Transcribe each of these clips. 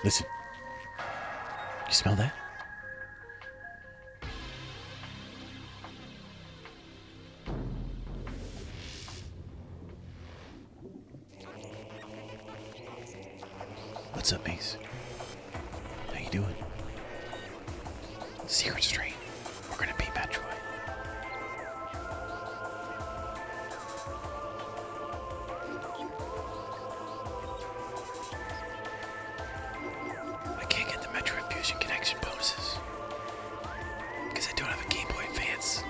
Listen. You smell that? What's up, Mace? How you doing? Secret Strain. We're gonna beat Metroid. I can't get the Metroid Fusion Connection bonuses because I don't have a Game Boy Advance.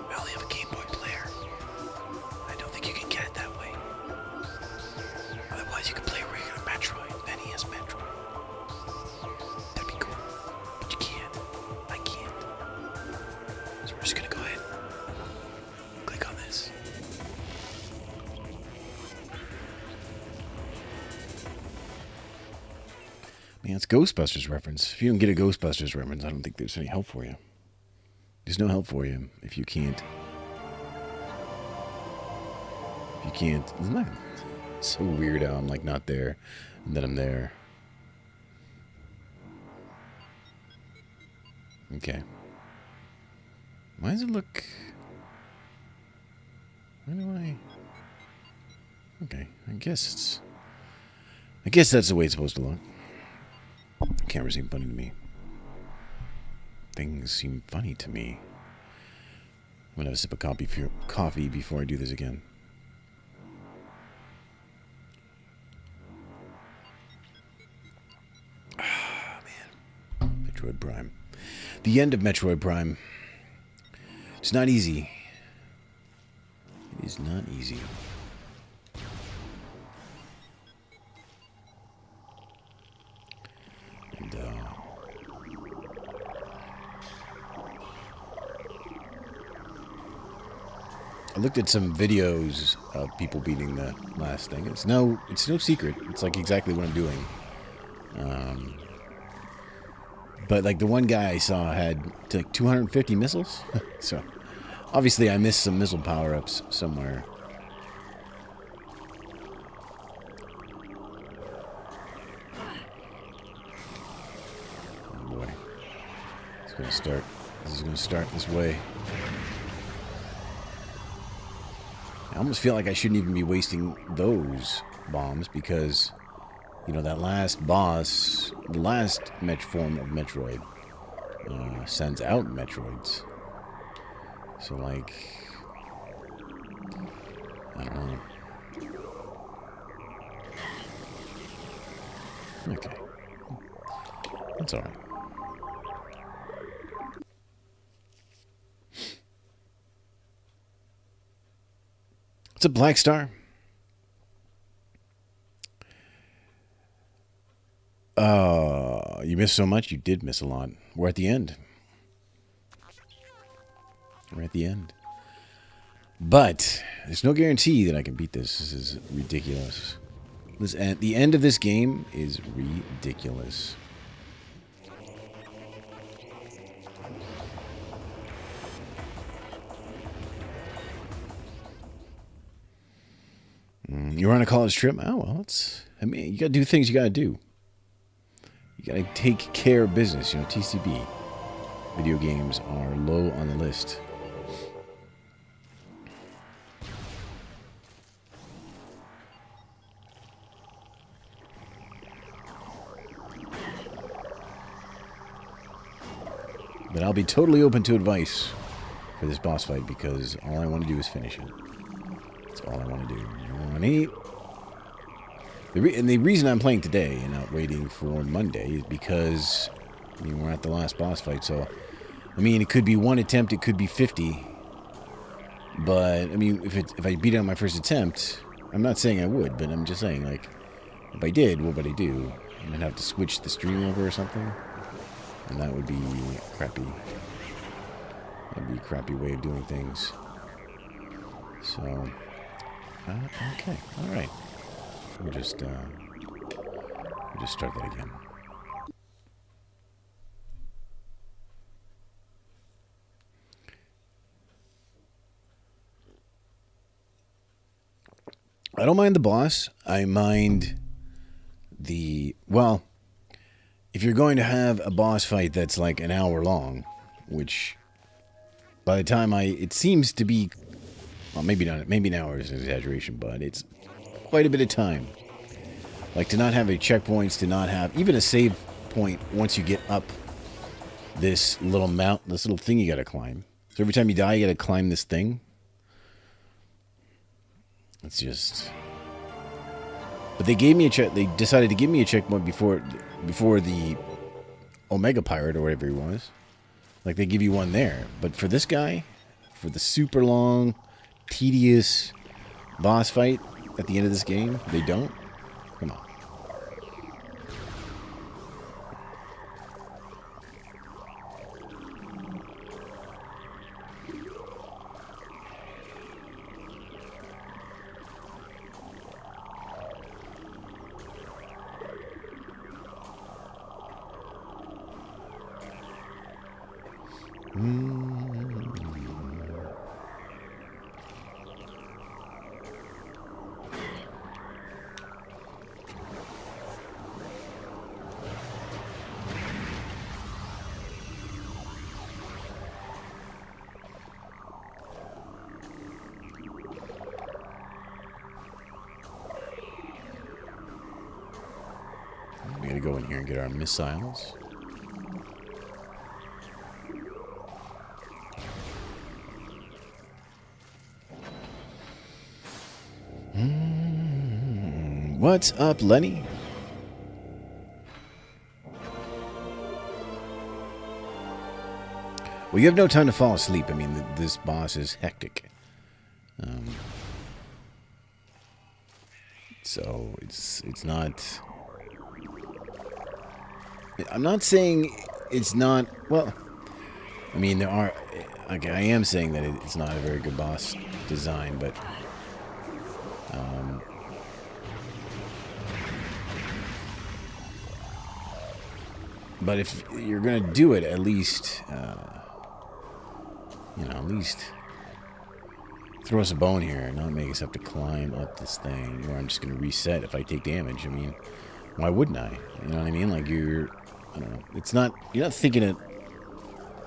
I only have a Game Boy player. I don't think you can get it that way. Otherwise, you can play regular Metroid, NES Metroid. That'd be cool. But you can't. I can't. So we're just gonna go ahead. Click on this. Man, it's Ghostbusters reference. If you don't get a Ghostbusters reference, I don't think there's any help for you. There's no help for you if you can't. If you can't. Isn't that so weird how I'm like not there and then I'm there? Okay. Why does it look... Why do I... Okay, I guess that's the way it's supposed to look. Cameras seem funny to me. Things seem funny to me. I'm gonna have a sip of coffee before I do this again. Ah, man. Metroid Prime. The end of Metroid Prime. It's not easy. It is not easy. And, I looked at some videos of people beating the last thing. It's no secret. It's like exactly what I'm doing. But like the one guy I saw had like 250 missiles. So obviously I missed some missile power-ups somewhere. Oh boy. It's gonna start. This is gonna start this way. I almost feel like I shouldn't even be wasting those bombs because, you know, that last boss, the last form of Metroid, sends out Metroids. So, like, I don't know. Okay. That's alright. It's a Black Star. You missed so much. You did miss a lot. We're at the end. We're at the end. But there's no guarantee that I can beat this. This is ridiculous. The end of this game is ridiculous. You're on a college trip? Oh, well, you gotta do things you gotta do. You gotta take care of business, TCB. Video games are low on the list. But I'll be totally open to advice for this boss fight because all I want to do is finish it. That's all I want to do. You want to eat? And the reason I'm playing today and not waiting for Monday is because we're at the last boss fight. So, I mean, it could be one attempt, it could be 50. But I mean, if I beat it on my first attempt, I'm not saying I would, but I'm just saying, like, if I did, what would I do? I'd have to switch the stream over or something, and that would be crappy. That'd be a crappy way of doing things. So, okay, all right. We'll just start that again. I don't mind the boss. I mind well, if you're going to have a boss fight that's like an hour long, which by the time it seems to be, well, maybe not, maybe an hour is an exaggeration, but it's quite a bit of time. Like, to not have any checkpoints, to not have even a save point once you get up this little this little thing you gotta climb. So every time you die, you gotta climb this thing. It's just... But they gave me they decided to give me a checkpoint before the Omega Pirate or whatever he was. Like, they give you one there. But for this guy, for the super long, tedious boss fight at the end of this game, they don't. Come on. We gotta go in here and get our missiles. What's up, Lenny? Well, you have no time to fall asleep. I mean, this boss is hectic. So it's not... I'm not saying it's not... Well, I mean, there are... Okay, I am saying that it's not a very good boss design, but... But if you're going to do it, at least... you know, at least... throw us a bone here and not make us have to climb up this thing. Or I'm just going to reset if I take damage. I mean, why wouldn't I? You know what I mean? Like, you're... I don't know. It's not... You're not thinking it...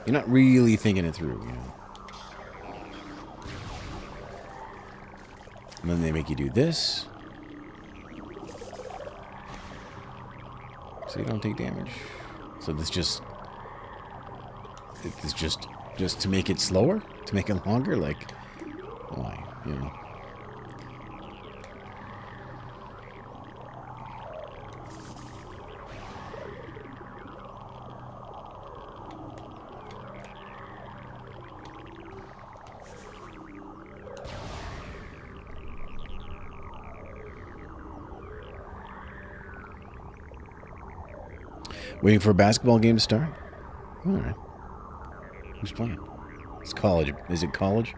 You're not really thinking it through, you know. And then they make you do this. So you don't take damage. So this just... It's just to make it slower? To make it longer? Like... Why? You know. Waiting for a basketball game to start? Alright. Who's playing? It's college. Is it college?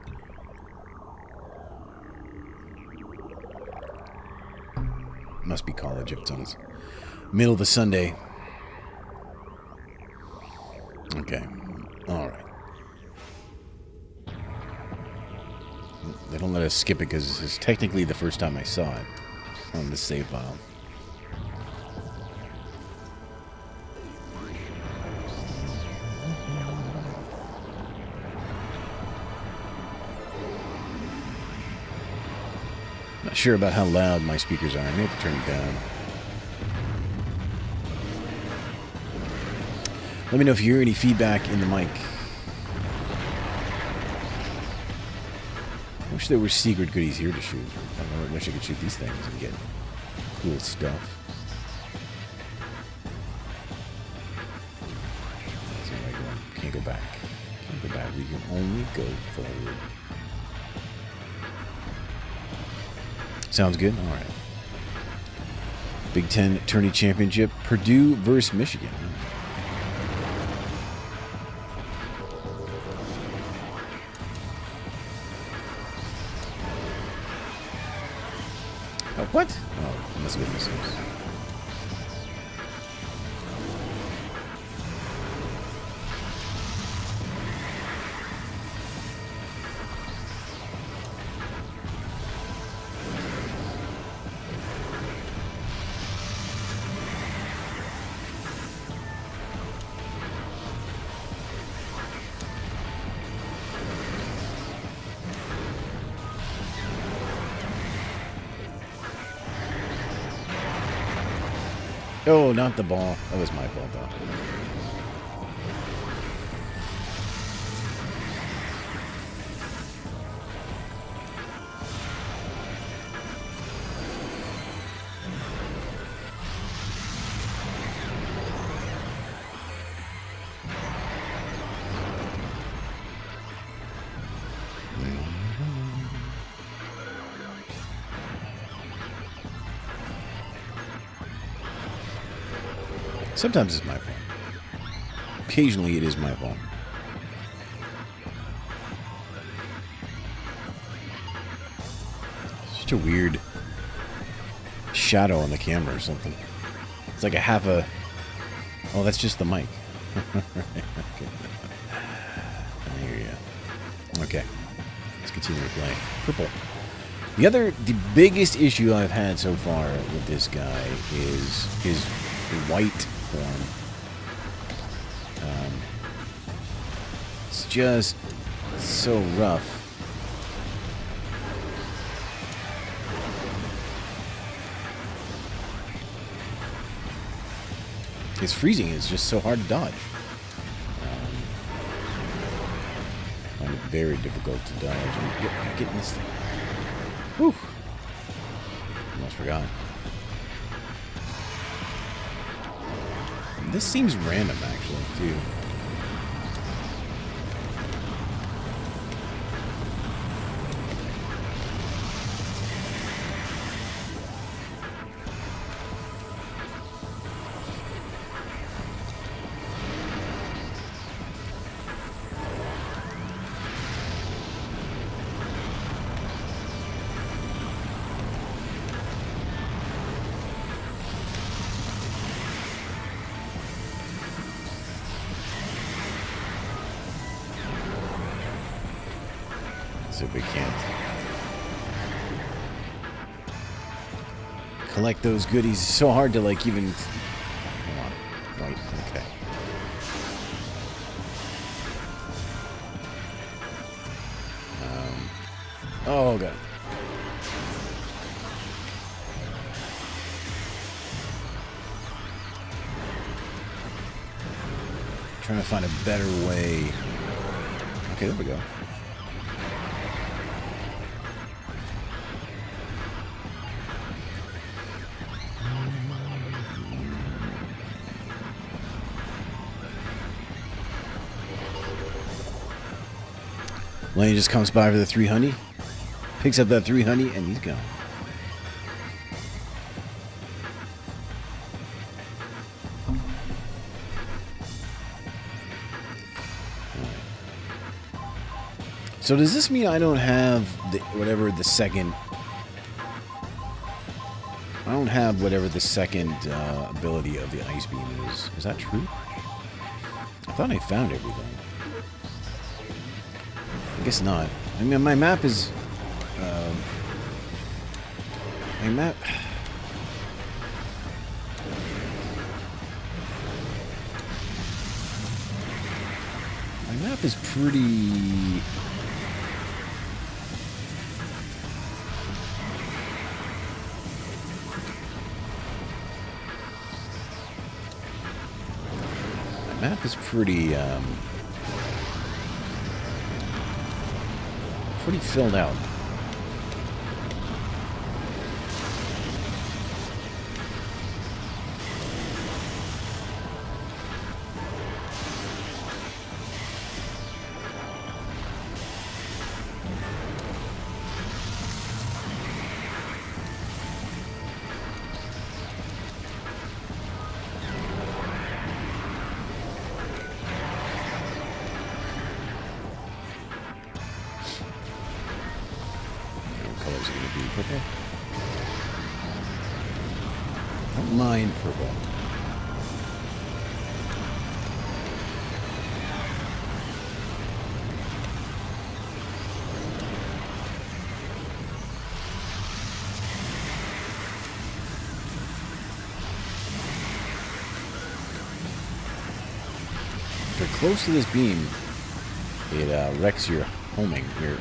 Must be college if it's on the middle of a Sunday. Okay. Alright. They don't let us skip it because it's technically the first time I saw it on the save file. Not sure about how loud my speakers are. I may have to turn it down. Let me know if you hear any feedback in the mic. I wish there were secret goodies here to shoot. I wish I could shoot these things and get cool stuff. So can't go back. Can't go back. We can only go forward. Sounds good? All right. Big Ten Tourney Championship. Purdue versus Michigan. Oh, what? Oh, must have been missiles. Oh, not the ball. That was my fault, though. Sometimes it's my fault. Occasionally it is my fault. Such a weird shadow on the camera or something. It's like a half a... Oh, that's just the mic. Okay. I hear you. Okay. Let's continue to play. Purple. The biggest issue I've had so far with this guy is his white form. It's just so rough. His freezing is just so hard to dodge. I find it very difficult to dodge. I'm getting this thing. Whew. Almost forgot. This seems random, actually, too. So we can't collect those goodies. It's so hard to like even... Hold on. Right, okay. Oh god. Trying to find a better way. Okay, there we go. Lenny just comes by for the 3 honey, picks up that 3 honey, and he's gone. So does this mean I don't have whatever the second ability of the ice beam is? Is that true? I thought I found everything. I guess not. I mean, my map is... my map... My map is pretty... My map is pretty, pretty filled out. Colors are going to be purple. I don't mind purple. If you're close to this beam, it wrecks your homing here.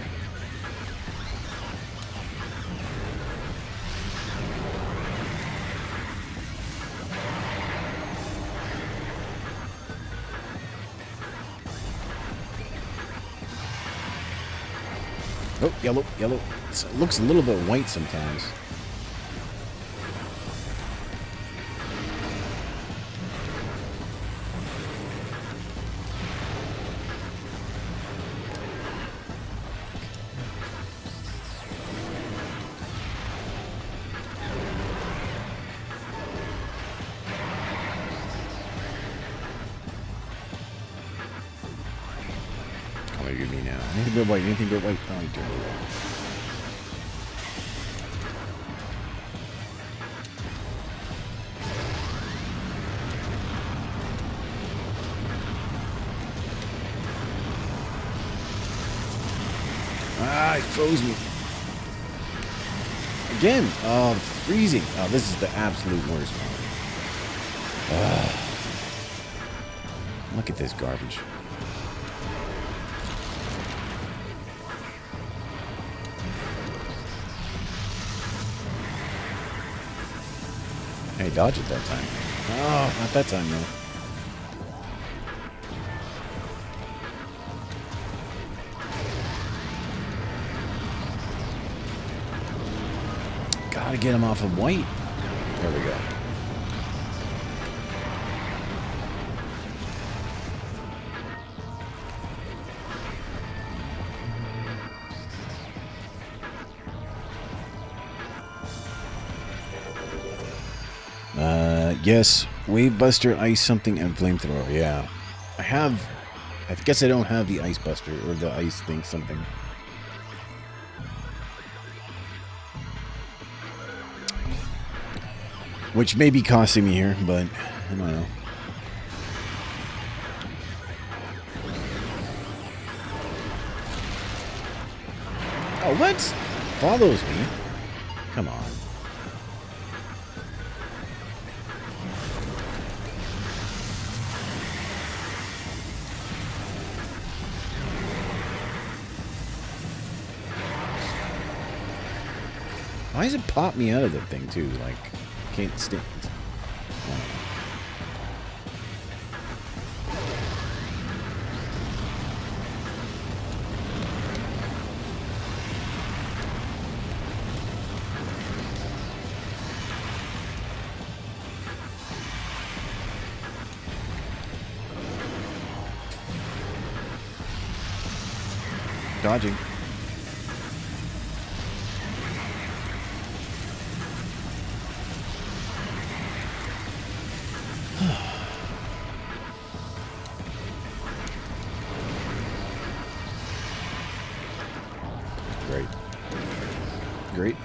Oh, yellow, yellow. It looks a little bit white sometimes. Oh, maybe me now. Anything but white, anything but white. Oh, dear Lord. Ah, it froze me. Again. Oh, freezing. Oh, this is the absolute worst one. Look at this garbage. Hey, dodge it that time. Oh, not that time, though. Gotta get him off of white. There we go. Yes, Wave Buster, Ice something, and Flamethrower. Yeah, I have. I guess I don't have the Ice Buster or the Ice thing something. Which may be costing me here, but I don't know. Oh, what? Follows me? Come on. Why does it pop me out of the thing, too? Like, can't stand. Dodging. Great. Great.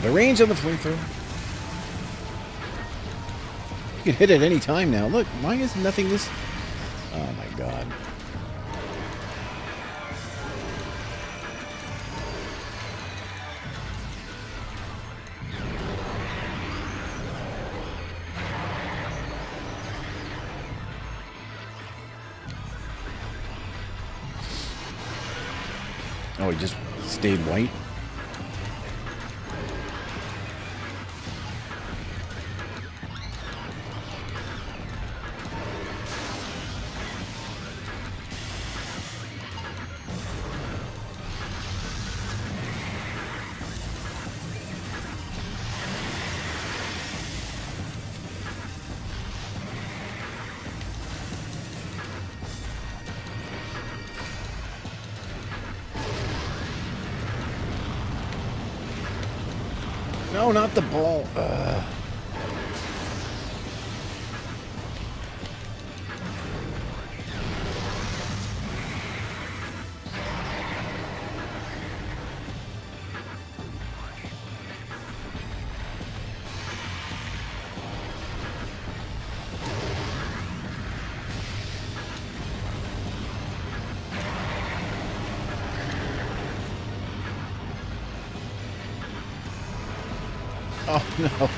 The range of the flamethrower. You can hit it any time now. Look, why is nothing this? Oh my god. Oh, he just stayed white. No, not the ball. Oh, no.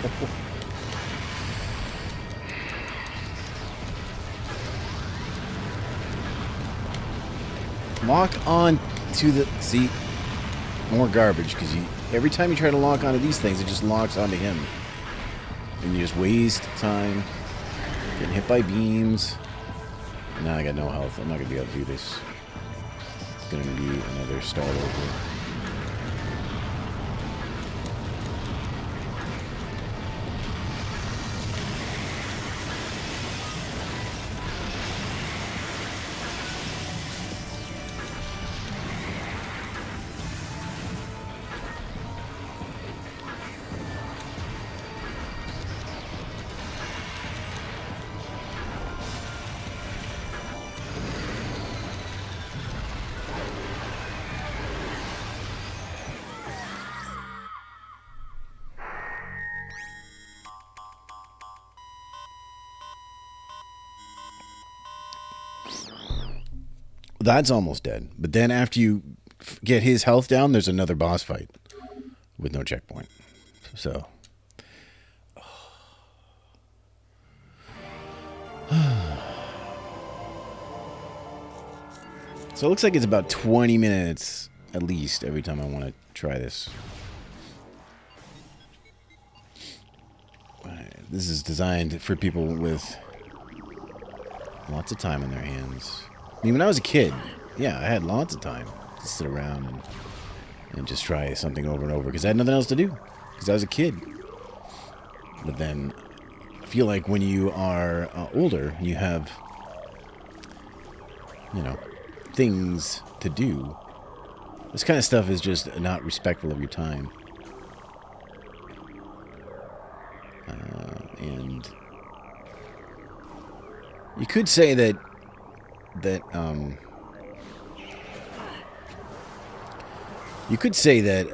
Lock on to the... See? More garbage, because every time you try to lock onto these things, it just locks onto him. And you just waste time getting hit by beams. Now I got no health. I'm not going to be able to do this. It's going to be another start over. That's almost dead. But then after you get his health down, there's another boss fight with no checkpoint. So. So it looks like it's about 20 minutes at least every time I want to try this. This is designed for people with lots of time on their hands. I mean, when I was a kid, yeah, I had lots of time to sit around and just try something over and over because I had nothing else to do because I was a kid. But then I feel like when you are older, you have, you know, things to do. This kind of stuff is just not respectful of your time. And you could say that you could say that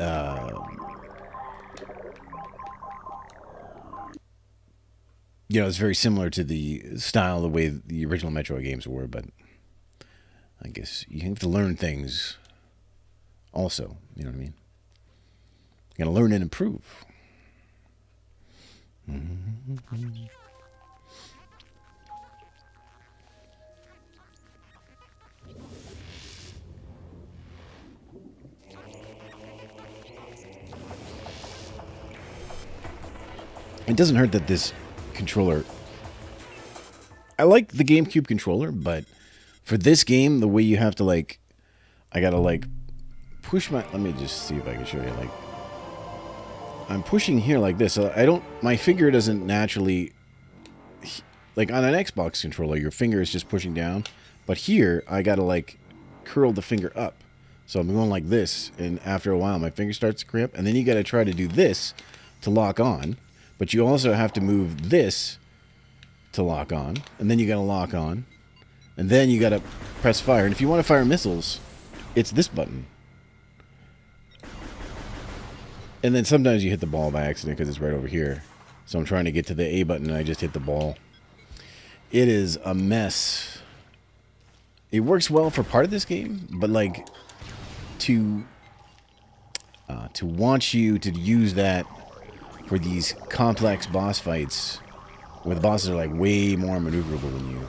you know, it's very similar to the style, the way the original Metroid games were, but I guess you have to learn things also, you know what I mean? You gotta learn and improve. Mm-hmm. It doesn't hurt that this controller... I like the GameCube controller, but for this game, the way you have to, like... I gotta, like, push my... Let me just see if I can show you, like... I'm pushing here like this. So I don't... My finger doesn't naturally... Like, on an Xbox controller, your finger is just pushing down. But here, I gotta, like, curl the finger up. So I'm going like this, and after a while, my finger starts to cramp. And then you gotta try to do this to lock on. But you also have to move this to lock on. And then you got to lock on. And then you got to press fire. And if you want to fire missiles, it's this button. And then sometimes you hit the ball by accident because it's right over here. So I'm trying to get to the A button and I just hit the ball. It is a mess. It works well for part of this game. But like to want you to use that for these complex boss fights, where the bosses are like way more maneuverable than you,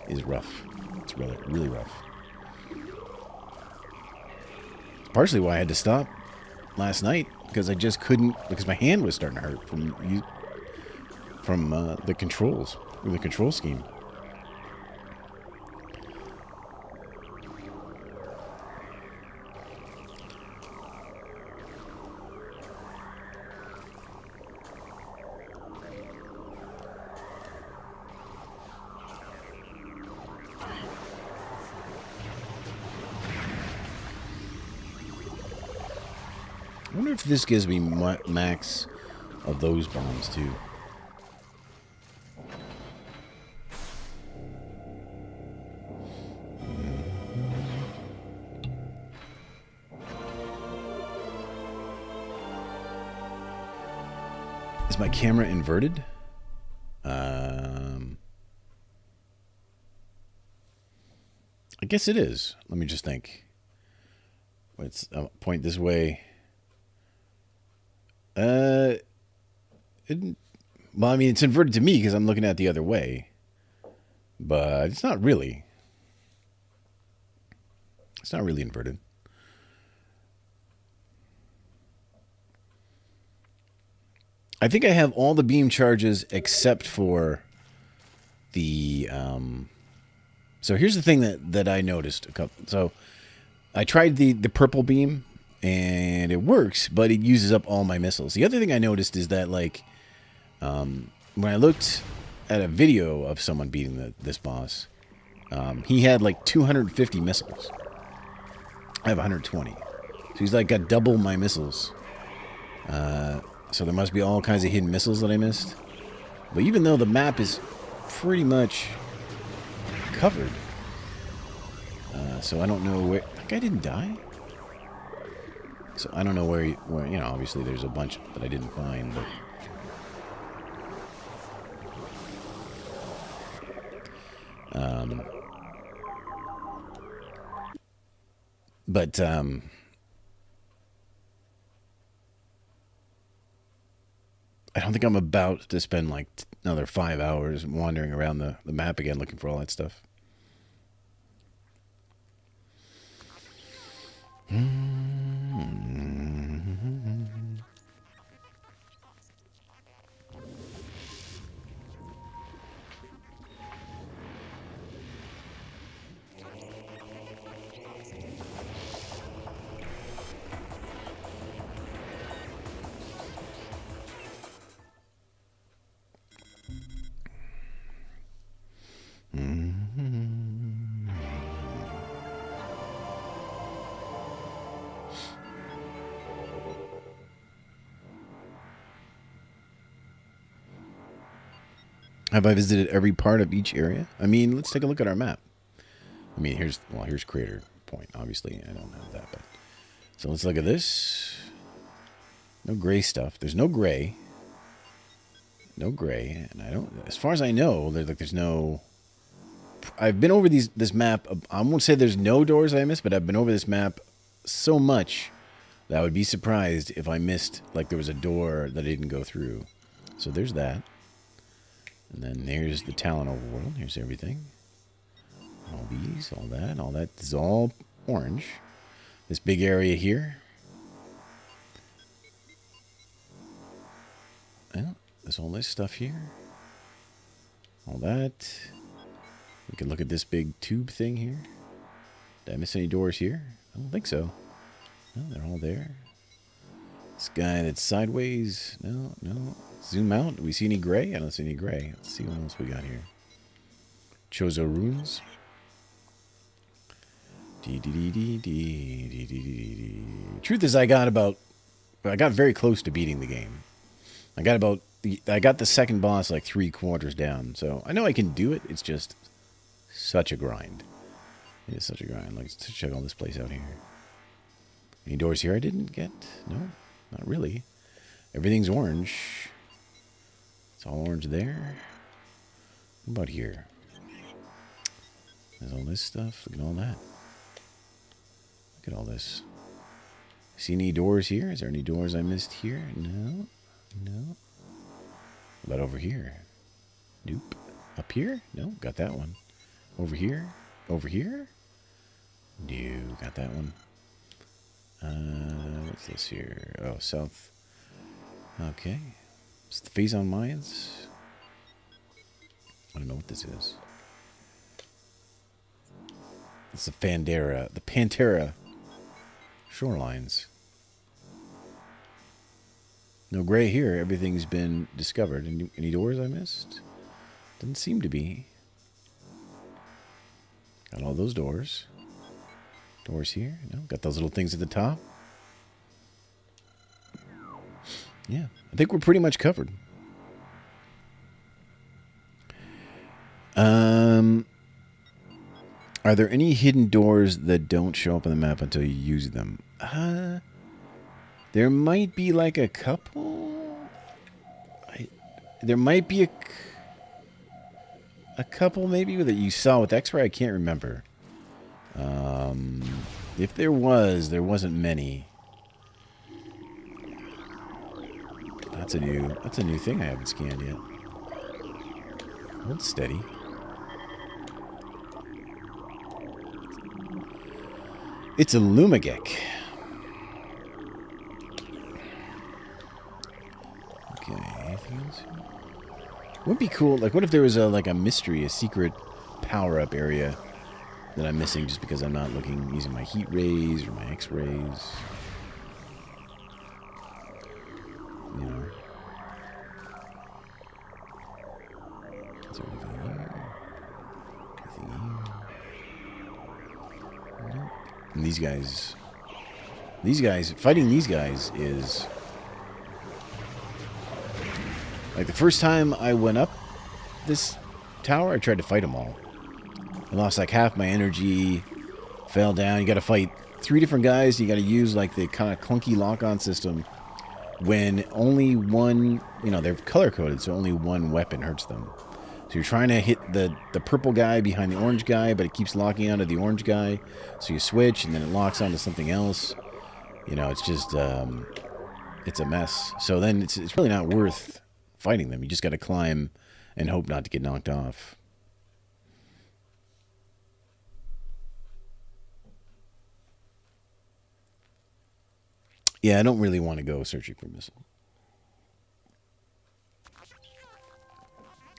is rough. It's really, really rough. It's partially why I had to stop last night, because I just couldn't, because my hand was starting to hurt from the controls, from the control scheme. I wonder if this gives me max of those bombs, too. Is my camera inverted? I guess it is. Let me just think. Let's point this way. Well, I mean, it's inverted to me because I'm looking at the other way. But it's not really. It's not really inverted. I think I have all the beam charges except for the... So here's the thing that I noticed. So I tried the purple beam, and it works, but it uses up all my missiles. The other thing I noticed is that, like, when I looked at a video of someone beating this boss, he had, like, 250 missiles. I have 120. So he's, like, got double my missiles. So there must be all kinds of hidden missiles that I missed. But even though the map is pretty much covered, so I don't know where... That guy didn't die? So I don't know where, you know, obviously there's a bunch that I didn't find, but I don't think I'm about to spend like another 5 hours wandering around the map again looking for all that stuff. Have I visited every part of each area? I mean, let's take a look at our map. I mean, here's Crater Point. Obviously, I don't have that, but so let's look at this. No gray stuff. There's no gray. No gray, and I don't. As far as I know, there's no. I've been over this map. I won't say there's no doors I missed, but I've been over this map so much that I would be surprised if I missed, like, there was a door that I didn't go through. So there's that. And then there's the Talon overworld. Here's everything. All these, all that. All that is all orange. This big area here. Well, there's all this stuff here. All that. We can look at this big tube thing here. Did I miss any doors here? I don't think so. No, they're all there. This guy that's sideways. No, no. Zoom out. Do we see any gray? I don't see any gray. Let's see what else we got here. Chozo runes. Truth is, I got very close to beating the game. I got the second boss like 3/4 down. So I know I can do it. It's just such a grind. It is such a grind. Let's check all this place out here. Any doors here I didn't get? No, not really. Everything's orange. It's all orange there. What about here? There's all this stuff. Look at all that. Look at all this. See any doors here? Is there any doors I missed here? No. No. What about over here? Nope. Up here? No. Got that one. Over here? Over here? No. Got that one. What's this here? Oh, south. Okay. It's the Phazon Mines. I don't know what this is. It's the Pantera shorelines. No gray here. Everything's been discovered. Any doors I missed? Doesn't seem to be. Got all those doors. Doors here. No, got those little things at the top. Yeah, I think we're pretty much covered. Are there any hidden doors that don't show up on the map until you use them? There might be like a couple. There might be a couple maybe that you saw with X-ray. I can't remember. If there wasn't many. That's a new thing I haven't scanned yet. Hold steady. It's a Lumagek. Okay, anything else? Wouldn't be cool. Like, what if there was like a mystery, a secret power-up area that I'm missing just because I'm not using my heat rays or my X-rays? You know. Is there anything here? Anything here? Nope. And these guys, fighting these guys is like the first time I went up this tower, I tried to fight them all. I lost like half my energy, fell down. You got to fight 3 different guys. You got to use like the kind of clunky lock-on system when only one, you know, they're color-coded, so only one weapon hurts them. So you're trying to hit the purple guy behind the orange guy, but it keeps locking onto the orange guy. So you switch, and then it locks onto something else. You know, it's just, it's a mess. So then it's really not worth fighting them. You just got to climb and hope not to get knocked off. Yeah, I don't really want to go searching for missiles.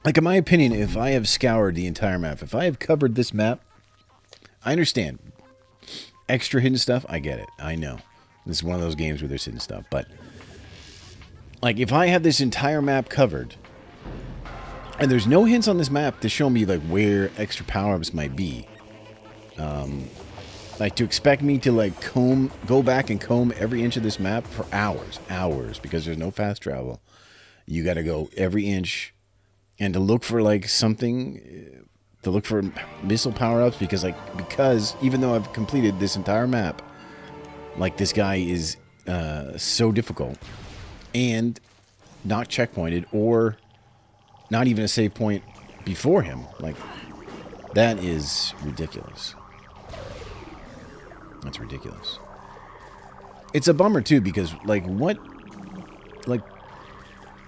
Like, in my opinion, if I have scoured the entire map, if I have covered this map, I understand. Extra hidden stuff, I get it. I know. This is one of those games where there's hidden stuff. But, like, if I have this entire map covered, and there's no hints on this map to show me, like, where extra power-ups might be, like, to expect me to, like, go back and comb every inch of this map for hours, because there's no fast travel. You got to go every inch. And to look for, like, something, to look for missile power-ups, because even though I've completed this entire map, like, this guy is so difficult, and not checkpointed, or not even a save point before him. Like, that is ridiculous. That's ridiculous. It's a bummer, too, because,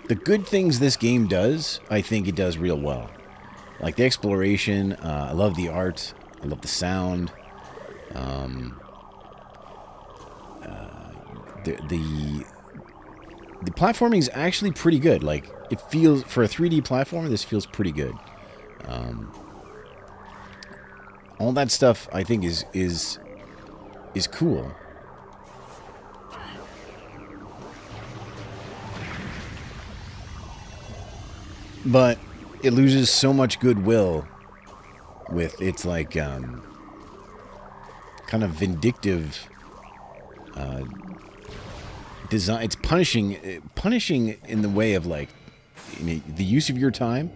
the good things this game does, I think it does real well. Like the exploration, I love the art, I love the sound. The platforming is actually pretty good. Like, it feels, for a 3D platformer, this feels pretty good. All that stuff, I think, is cool. But it loses so much goodwill with its, like, kind of vindictive design. It's punishing in the way of, like, the use of your time.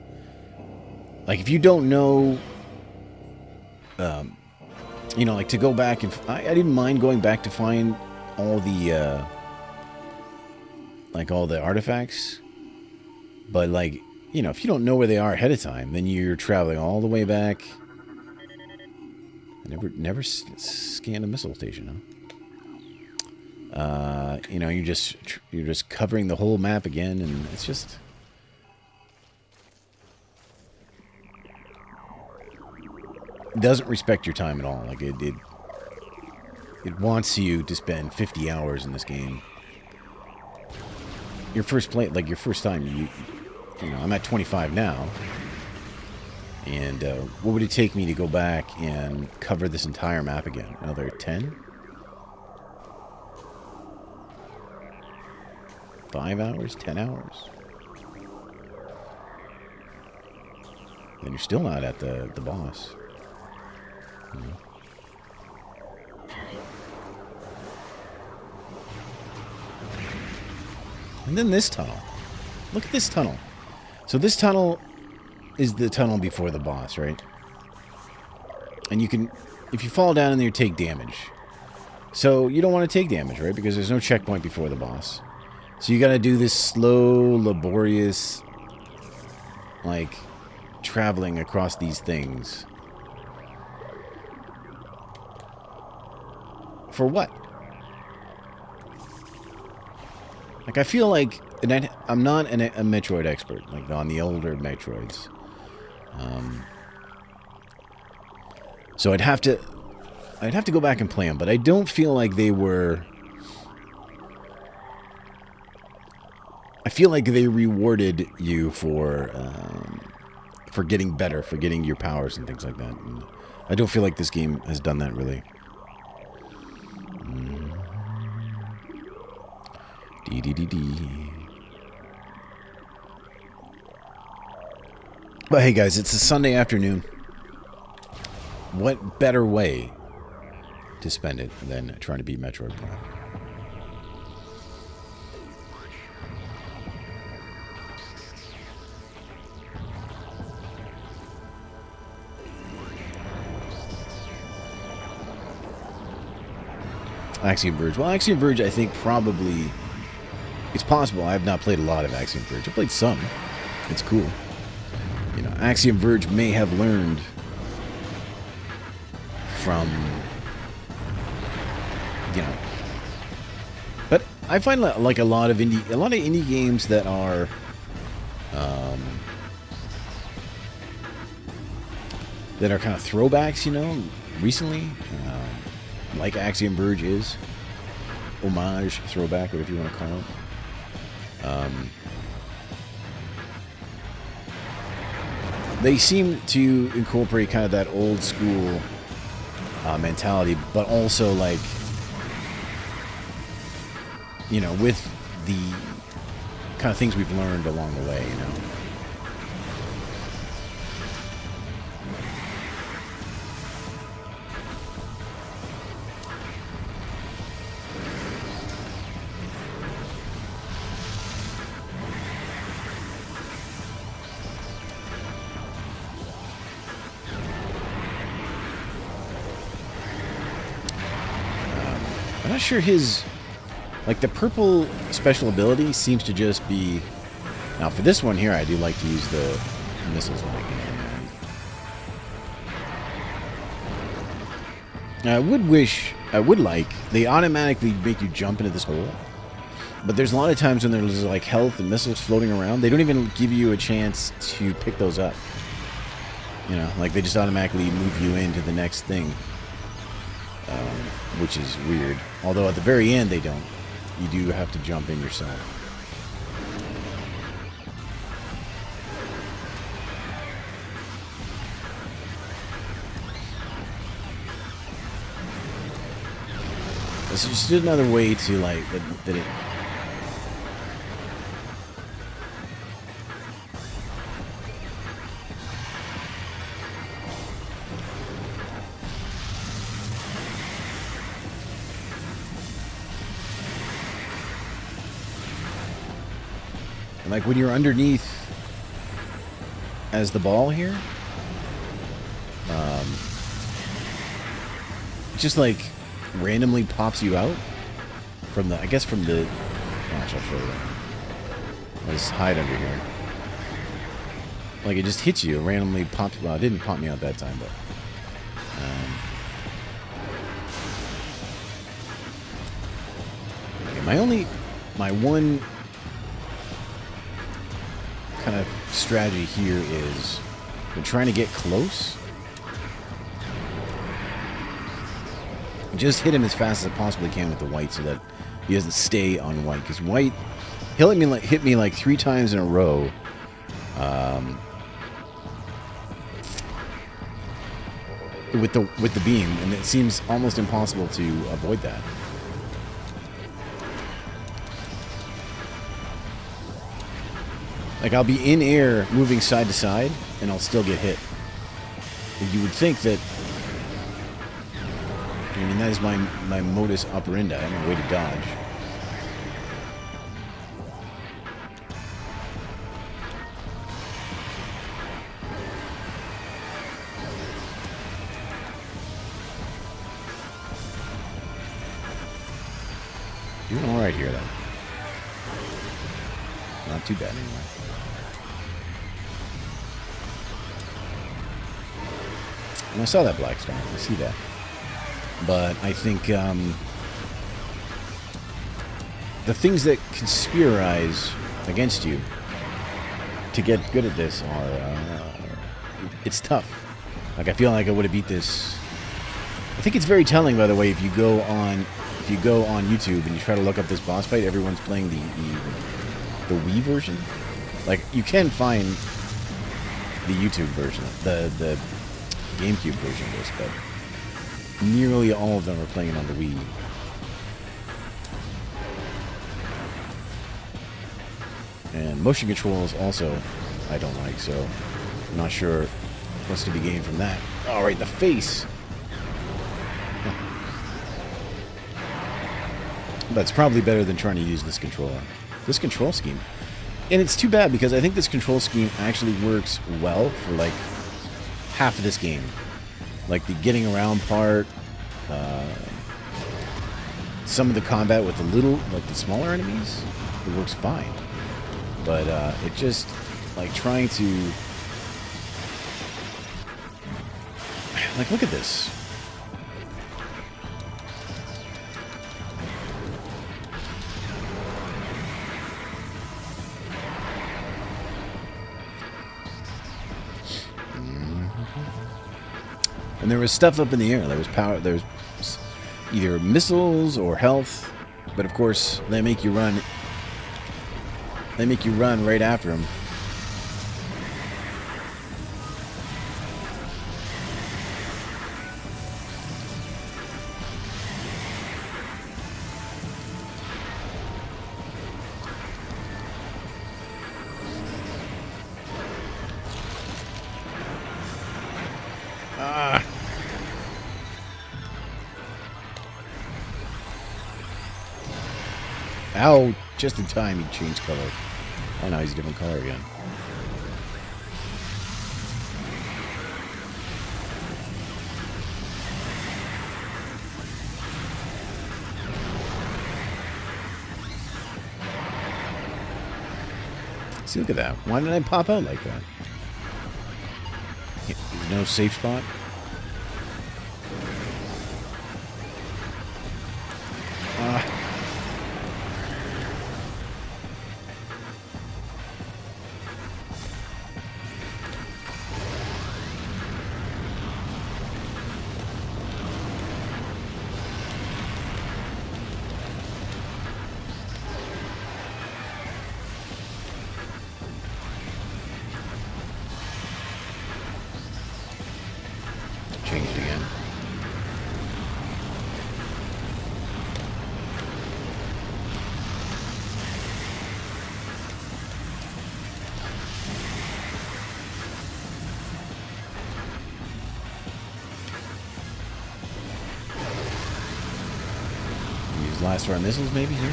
Like, if you don't know, you know, like, to go back and I didn't mind going back to find all the like all the artifacts, but, like, you know, if you don't know where they are ahead of time, then you're traveling all the way back. Never scanned a missile station, huh? You know, you're just covering the whole map again, and it's just, it doesn't respect your time at all. Like, it wants you to spend 50 hours in this game. Your first time, you know, I'm at 25 now, and what would it take me to go back and cover this entire map again? Another 10? 5 hours? 10 hours? Then you're still not at the boss. You know? And then this tunnel. Look at this tunnel. So this tunnel is the tunnel before the boss, right? And you can, if you fall down in there, take damage. So you don't want to take damage, right? Because there's no checkpoint before the boss. So you got to do this slow, laborious, like, traveling across these things. For what? Like, I feel like... And I'm not a Metroid expert, like, on the older Metroids. So I'd have to go back and play them, but I don't feel like they were... I feel like they rewarded you for getting better, for getting your powers and things like that. And I don't feel like this game has done that, really. Dee. But hey, guys, it's a Sunday afternoon. What better way to spend it than trying to beat Metroid Prime? Axiom Verge. Well, Axiom Verge, I think probably... It's possible. I have not played a lot of Axiom Verge. I played some. It's cool. You know, Axiom Verge may have learned from... You know... But I find like a lot of indie games that are... that are kind of throwbacks, you know, recently... like Axiom Verge is. Homage, throwback, whatever you want to call it. They seem to incorporate kind of that old school mentality, but also, like, you know, with the kind of things we've learned along the way, you know. I'm not sure his... Like, the purple special ability seems to just be... Now, for this one here, I do like to use the missiles when I can. I would like... They automatically make you jump into this hole. But there's a lot of times when there's, like, health and missiles floating around. They don't even give you a chance to pick those up. You know, like, they just automatically move you into the next thing. Which is weird. Although at the very end they don't. You do have to jump in yourself. This is just another way to, like, that it... Like, when you're underneath as the ball here, it just, like, randomly pops you out from the, I guess from the, gosh, I'll show you that. Let's hide under here. Like, it just hits you, randomly pops, well, it didn't pop me out that time, but, okay, my one kind of strategy here is when trying to get close, just hit him as fast as I possibly can with the white so that he doesn't stay on white, because white, he'll hit me like 3 times in a row, with the beam, and it seems almost impossible to avoid that. Like, I'll be in air, moving side to side, and I'll still get hit. And you would think that... I mean, that is my modus operandi, my way to dodge. Doing alright here, though. Not too bad, anyway. And I saw that black star. I see that. But I think, the things that conspirize against you to get good at this are it's tough. Like, I feel like I would have beat this. I think it's very telling, by the way, if you go on YouTube and you try to look up this boss fight, everyone's playing the Wii version. Like, you can find the YouTube version, the GameCube version of this, but nearly all of them are playing it on the Wii. And motion controls also I don't like, so I'm not sure what's to be gained from that. All right, the face. That's probably better than trying to use this controller. This control scheme. And it's too bad because I think this control scheme actually works well for like half of this game. Like the getting around part, some of the combat with the smaller enemies, it works fine. But it just, like, trying to... Like, look at this. And there was stuff up in the air. There was power. There was either missiles or health. But, of course, they make you run... They make you run right after him. Ah. Ow! Just in time he changed color. Oh, now he's a different color again. See, look at that. Why did I pop out like that? There's no safe spot? Changed again. Use last round missiles maybe here?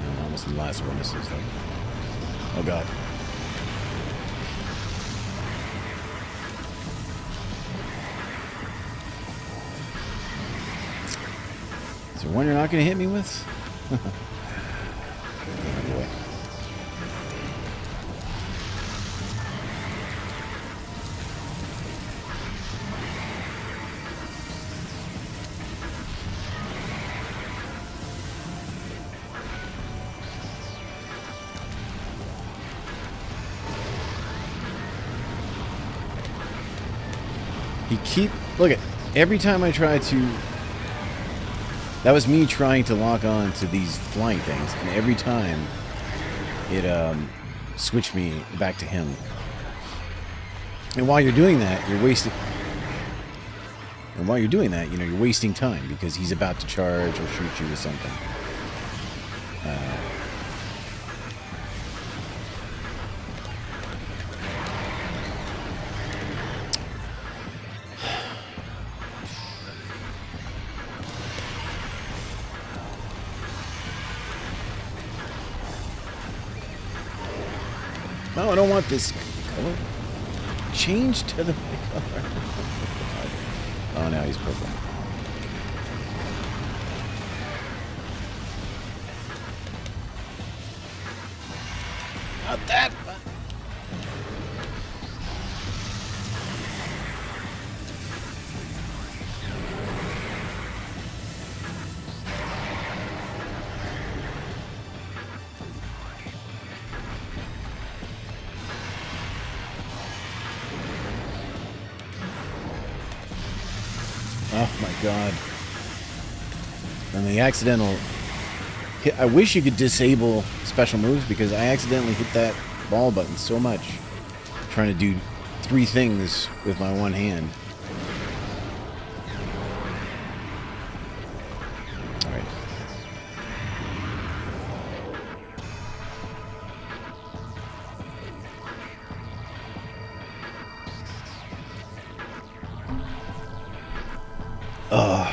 No, almost the last round missiles though. Oh god. Is there one you're not going to hit me with? Look at, every time I try to, that was me trying to lock on to these flying things, and every time it switched me back to him. And while you're doing that, you're wasting, you know, you're wasting time because he's about to charge or shoot you with something. No, I don't want this color. Change to the color. Oh, now he's purple. Not that. Oh my god. And the accidental hit. I wish you could disable special moves because I accidentally hit that ball button so much. Trying to do 3 things with my one hand. Alright.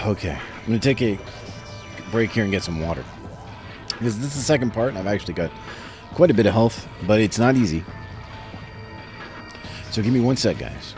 Okay. I'm going to take a break here and get some water. Because this is the second part, and I've actually got quite a bit of health, but it's not easy. So give me 1 sec, guys.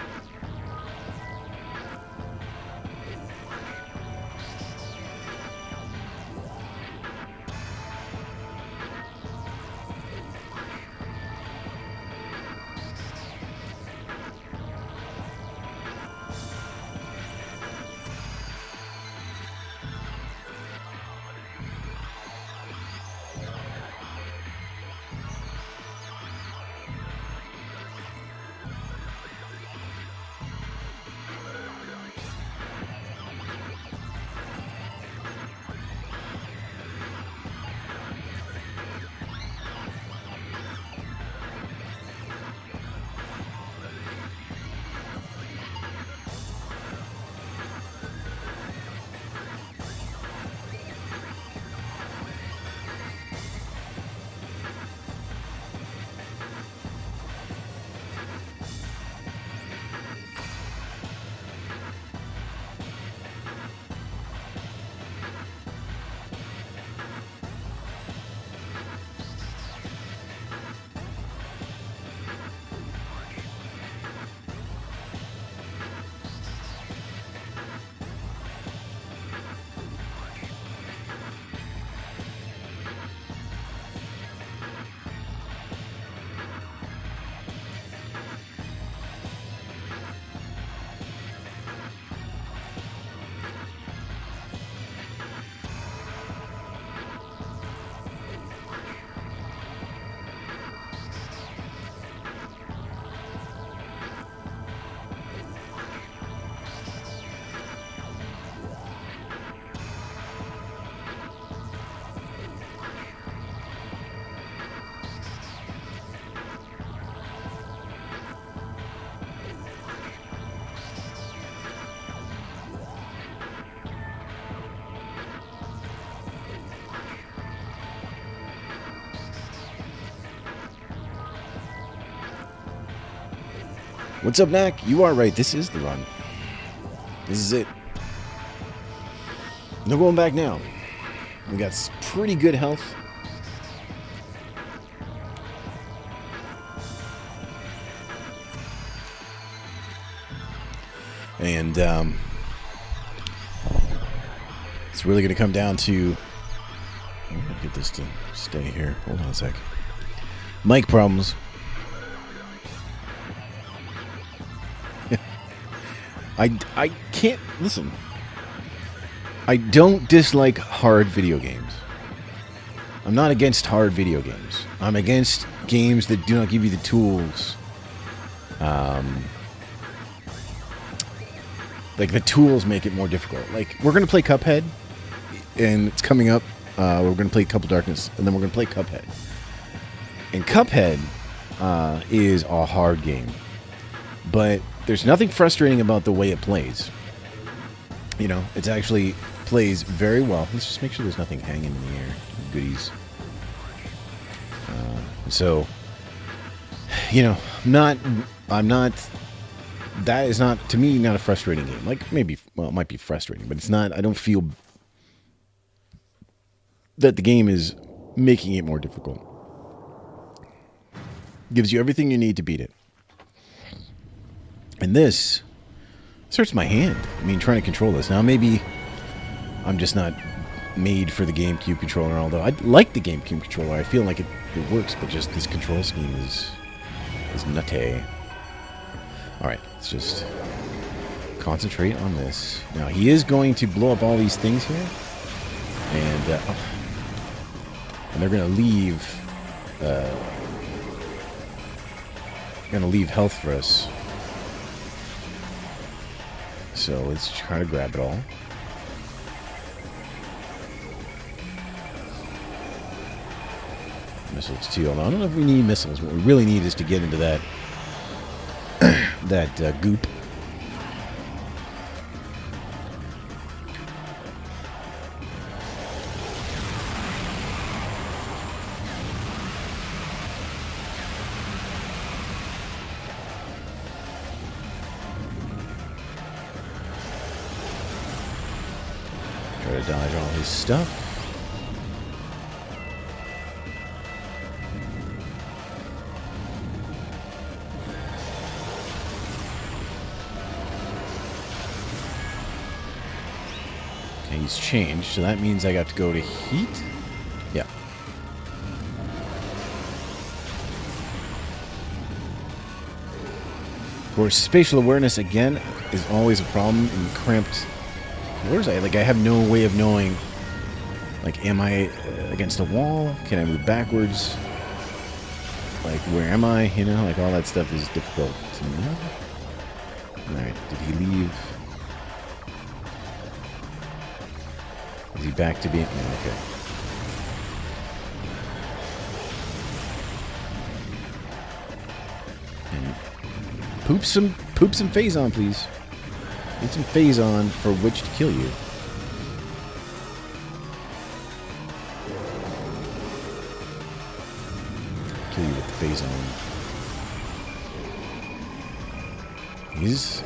What's up, Knack? You are right. This is the run. This is it. No going back now. We got pretty good health. And it's really going to come down to... I'm going to get this to stay here. Hold on a sec. Mic problems. I can't... Listen. I don't dislike hard video games. I'm not against hard video games. I'm against games that do not give you the tools. Like, the tools make it more difficult. Like, we're going to play Cuphead, and it's coming up. We're going to play Couple Darkness, and then we're going to play Cuphead. And Cuphead is a hard game. But there's nothing frustrating about the way it plays. You know, it actually plays very well. Let's just make sure there's nothing hanging in the air. Goodies. So, you know, that is not, to me, not a frustrating game. Like, maybe, well, it might be frustrating, but it's not, I don't feel that the game is making it more difficult. Gives you everything you need to beat it. And this hurts my hand. I mean, trying to control this. Now, maybe I'm just not made for the GameCube controller, although I like the GameCube controller. I feel like it works, but just this control scheme is nutty. Alright, let's just concentrate on this. Now, he is going to blow up all these things here. And they're going to leave health for us. so let's try to grab it all. Missiles too. Although I don't know if we need missiles. What we really need is to get into that that goop. Try to dodge all his stuff. Okay, he's changed, so that means I got to go to heat? Yeah. Of course, spatial awareness, again, is always a problem in cramped... Where's I? Like, I have no way of knowing. Like, am I against a wall? Can I move backwards? Like, where am I? You know, like, all that stuff is difficult to know. Alright, did he leave? Is he back to being... Oh, okay. And poop some phazon, please. Need some phazon for which to kill you. Kill you with the phazon. He's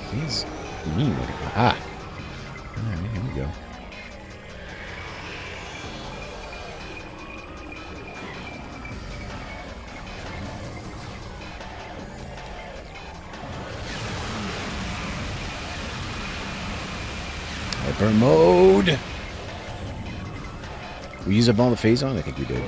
mean looking. Aha! Alright, here we go. Hyper mode! We use up all the phazon? I think we did.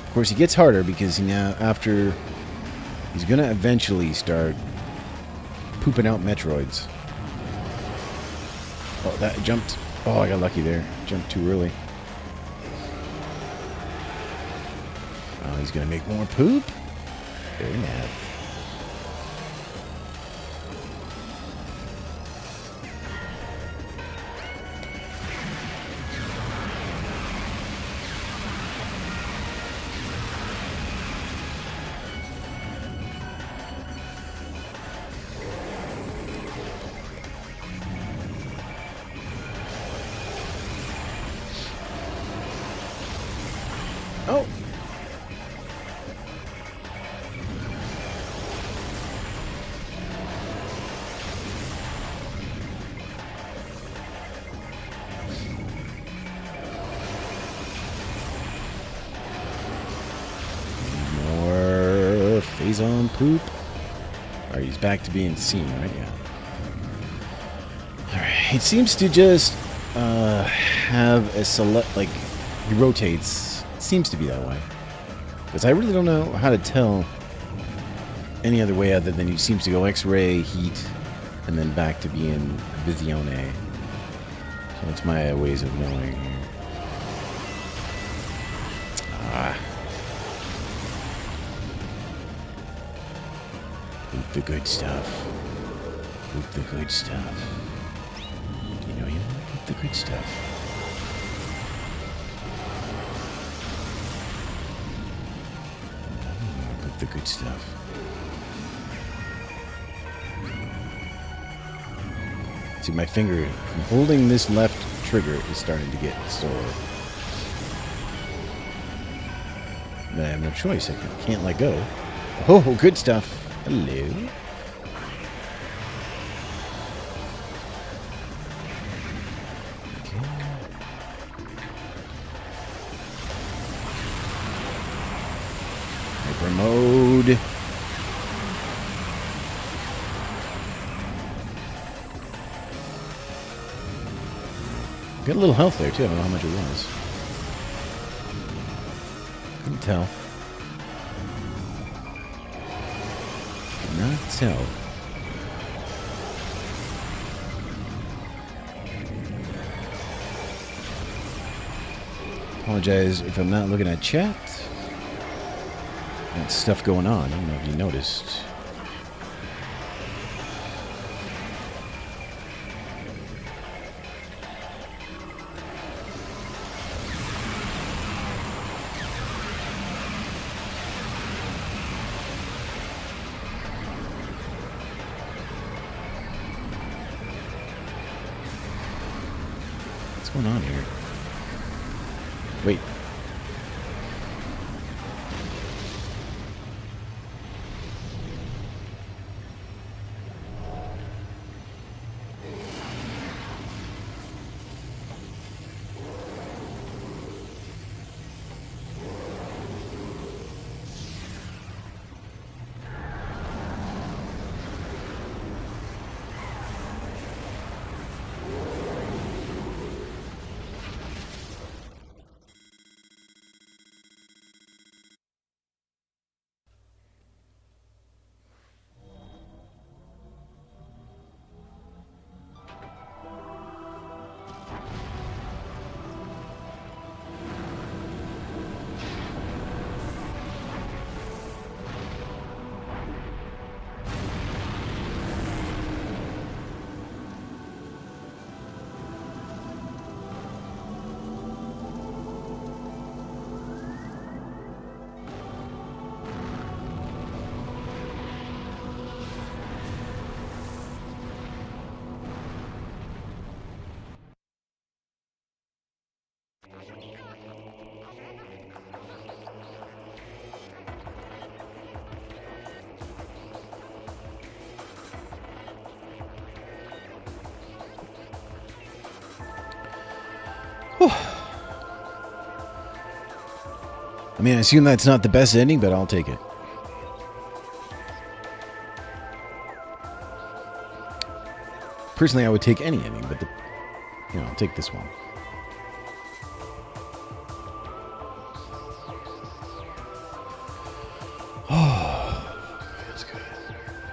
Of course, he gets harder because now, after... He's gonna eventually start pooping out Metroids. Oh, that jumped. Oh, I got lucky there. Jumped too early. Oh, he's gonna make more poop? Very nice. Oh! More phazon poop. Alright, he's back to being seen, right? Yeah. Alright, it seems to just have a select, like, he rotates. Seems to be that way. Because I really don't know how to tell any other way other than he seems to go X-ray, heat, and then back to being Visione. So that's my ways of knowing here. Ah. Poop the good stuff. Poop the good stuff. You know, you poop the good stuff. The good stuff. See, my finger from holding this left trigger is starting to get sore. But I have no choice. I can't let go. Oh, good stuff. Hello. Mode. Got a little health there too. I don't know how much it was. Couldn't tell. Could not tell. Apologize if I'm not looking at chat. Got stuff going on. I don't know if you noticed. What's going on here? Wait. I mean, I assume that's not the best ending, but I'll take it. Personally, I would take any ending, but I'll take this one. Oh, that's good.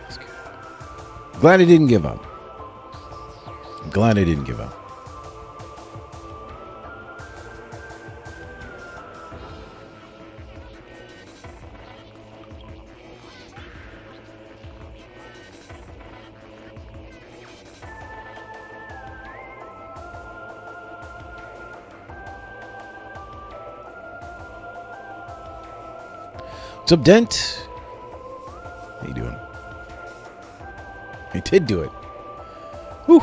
That's good. Glad I didn't give up. Glad I didn't give up. What's up, Dent? How you doing? I did do it. Whew.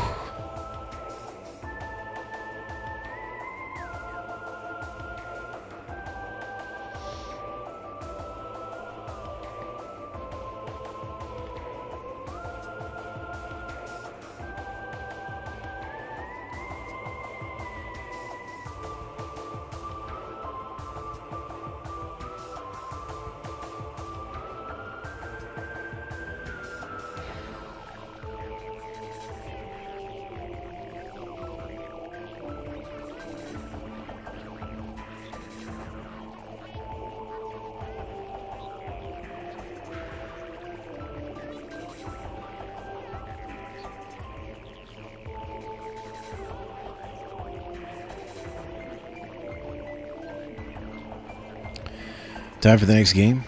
Time for the next game?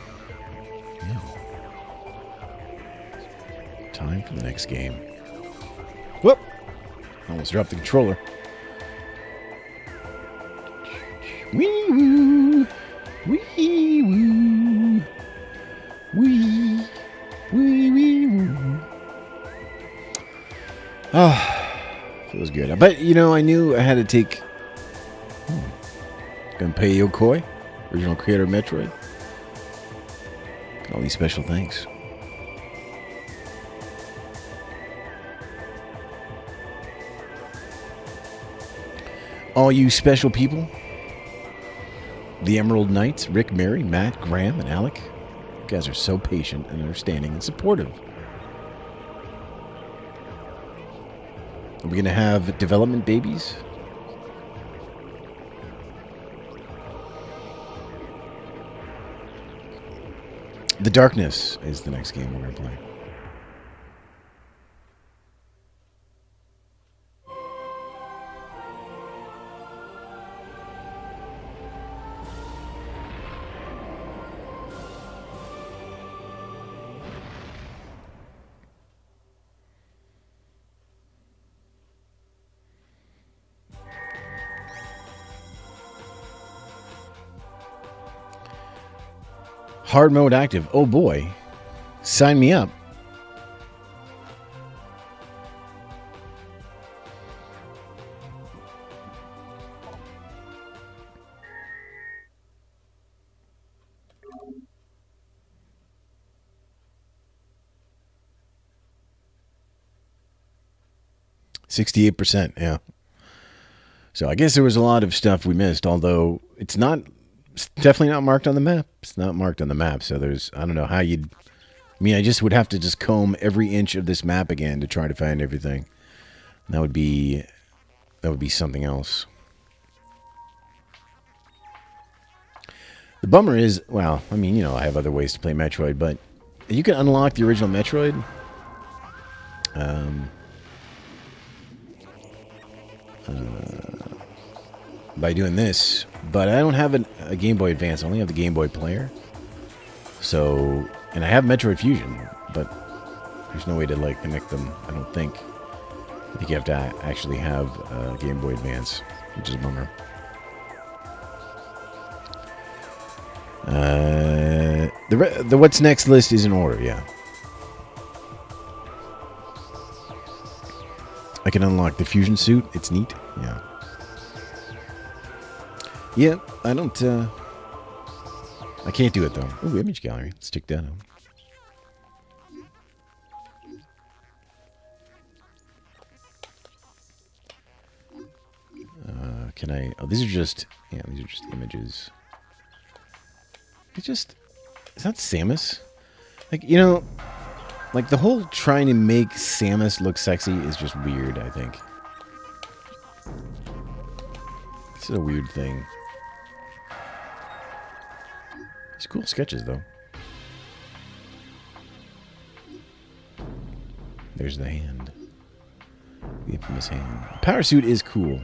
Yeah. Time for the next game. Whoop! Almost dropped the controller. Wee woo! Wee woo! Wee! Wee wee woo! Ah, feels good. But, I knew I had to take Gunpei Yokoi, original creator of Metroid. All these special thanks. All you special people. The Emerald Knights, Rick, Mary, Matt, Graham, and Alec. You guys are so patient and understanding and supportive. Are we going to have development babies? The Darkness is the next game we're going to play. Hard mode active. Oh boy. Sign me up. %, yeah. So I guess there was a lot of stuff we missed, although it's definitely not marked on the map. It's not marked on the map, so I don't know how you'd... I mean, I just would have to just comb every inch of this map again to try to find everything. That would be something else. The bummer is, well, I mean, I have other ways to play Metroid, but you can unlock the original Metroid. By doing this, but I don't have a Game Boy Advance. I only have the Game Boy Player. So, and I have Metroid Fusion, but there's no way to connect them. I don't think. I think you have to actually have a Game Boy Advance, which is a bummer. The what's next list is in order, yeah. I can unlock the fusion suit. It's neat, yeah. Yeah, I don't, I can't do it, though. Ooh, image gallery. Let's check that out. Can I... Oh, these are just... Yeah, these are just images. Is that Samus? The whole trying to make Samus look sexy is just weird, I think. This is a weird thing. It's cool sketches, though. There's the hand. The infamous hand. The power suit is cool.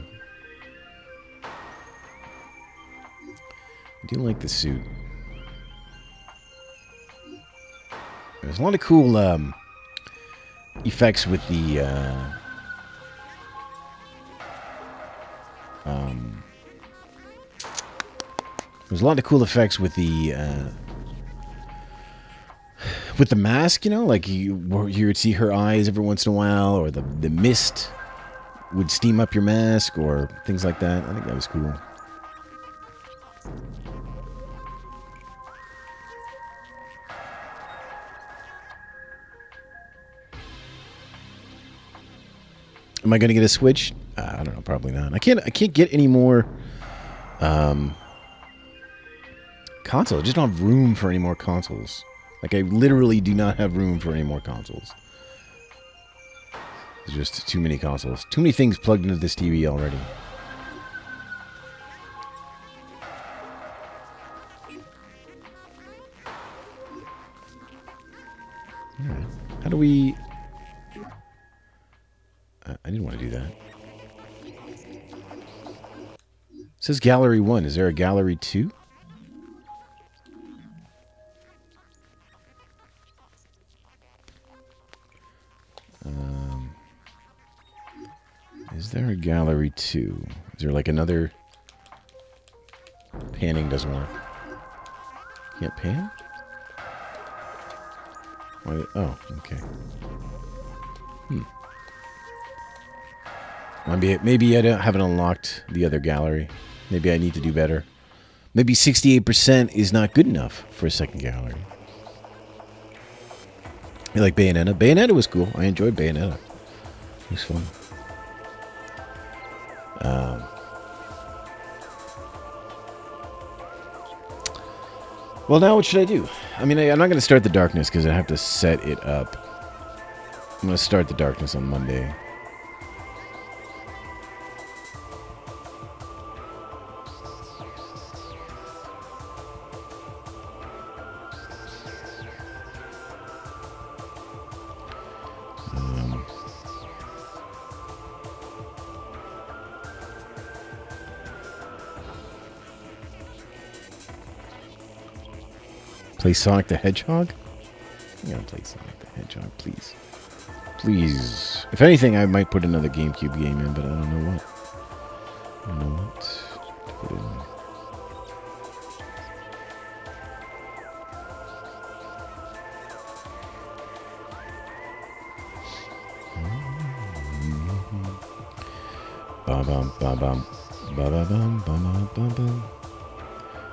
I do like the suit. There's a lot of cool effects with the there's a lot of cool effects with the mask, like you would see her eyes every once in a while, or the mist would steam up your mask, or things like that. I think that was cool. Am I going to get a Switch? I don't know. Probably not. I can't get any more consoles. I just don't have room for any more consoles. I literally do not have room for any more consoles. There's just too many consoles. Too many things plugged into this TV already. Alright. How do we... I didn't want to do that. It says Gallery 1. Is there a Gallery 2? Is there a Gallery 2? Is there another... Panning doesn't work. Can't pan? Why? Oh, okay. Maybe I haven't unlocked the other gallery. Maybe I need to do better. Maybe 68% is not good enough for a second gallery. I like Bayonetta. Bayonetta was cool. I enjoyed Bayonetta. It was fun. Well, now what should I do? I mean, I'm not going to start the darkness because I have to set it up. I'm going to start the darkness on Monday. Play Sonic the Hedgehog? I'm gonna play Sonic the Hedgehog, please. Please. If anything, I might put another GameCube game in, but I don't know what. I don't know what to put in. Bum bum bum bum. Bum bum bum bum bum bum.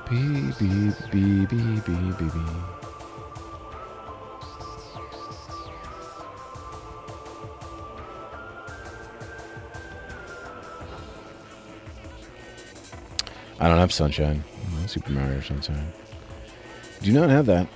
Beep beep beep beep beep beep beep. I don't have Sunshine. Super Mario Sunshine. Do not have that.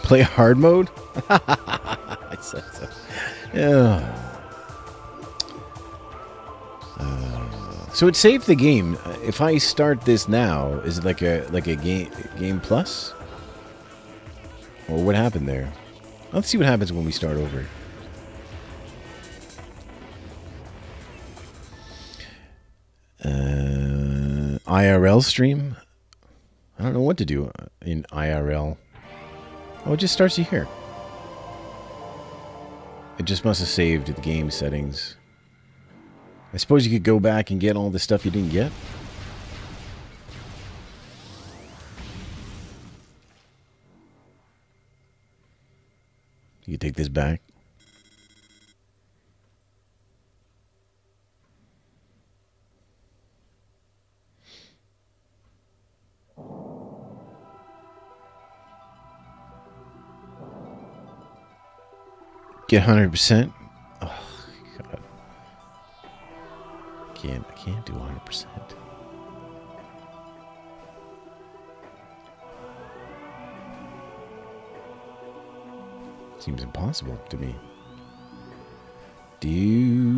Play hard mode? I said so. Yeah. So it saved the game. If I start this now, is it like a game plus? Or what happened there? Let's see what happens when we start over. IRL stream? I don't know what to do in IRL. Oh, it just starts you here. It just must have saved the game settings. I suppose you could go back and get all the stuff you didn't get. You could take this back. Get 100%. Oh, God. I can't do 100%. Seems impossible to me. Do.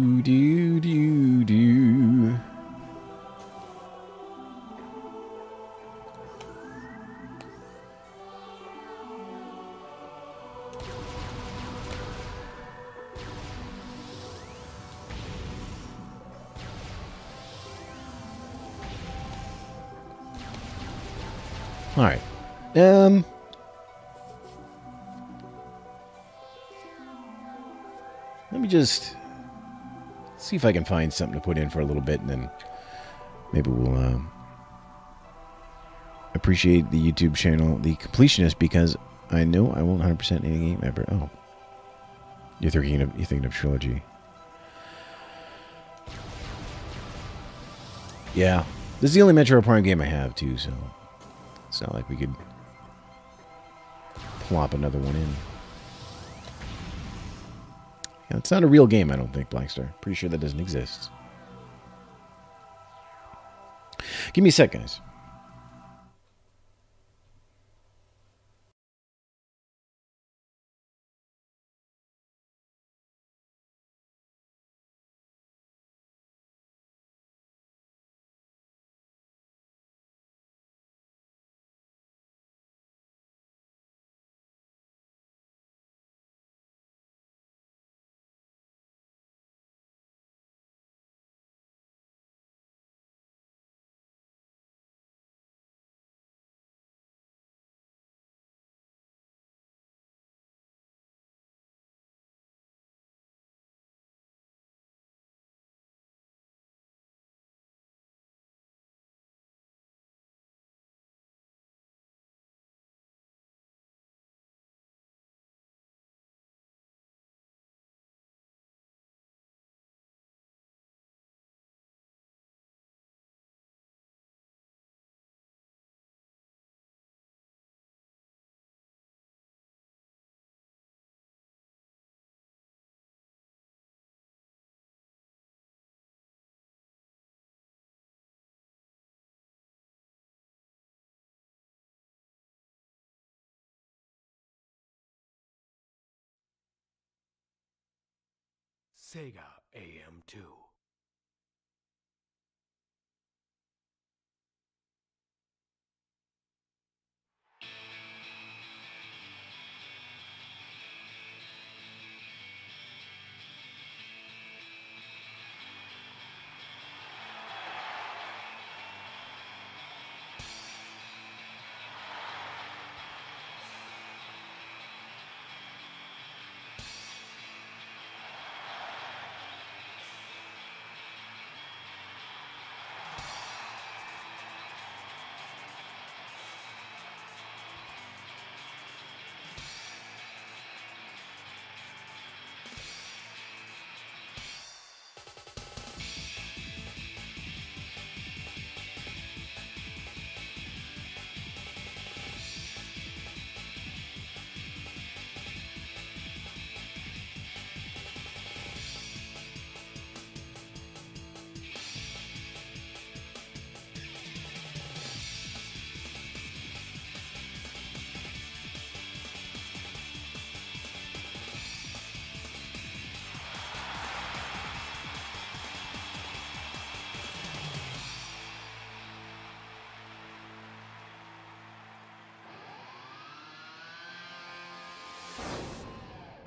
All right. Let me just see if I can find something to put in for a little bit, and then maybe we'll appreciate the YouTube channel, The Completionist, because I know I won't 100% any game ever. Oh, you're thinking of Trilogy. Yeah, this is the only Metroid Prime game I have too, so it's not like we could plop another one in. Yeah, it's not a real game, I don't think, Blackstar. Pretty sure that doesn't exist. Give me a sec, guys. Sega AM2.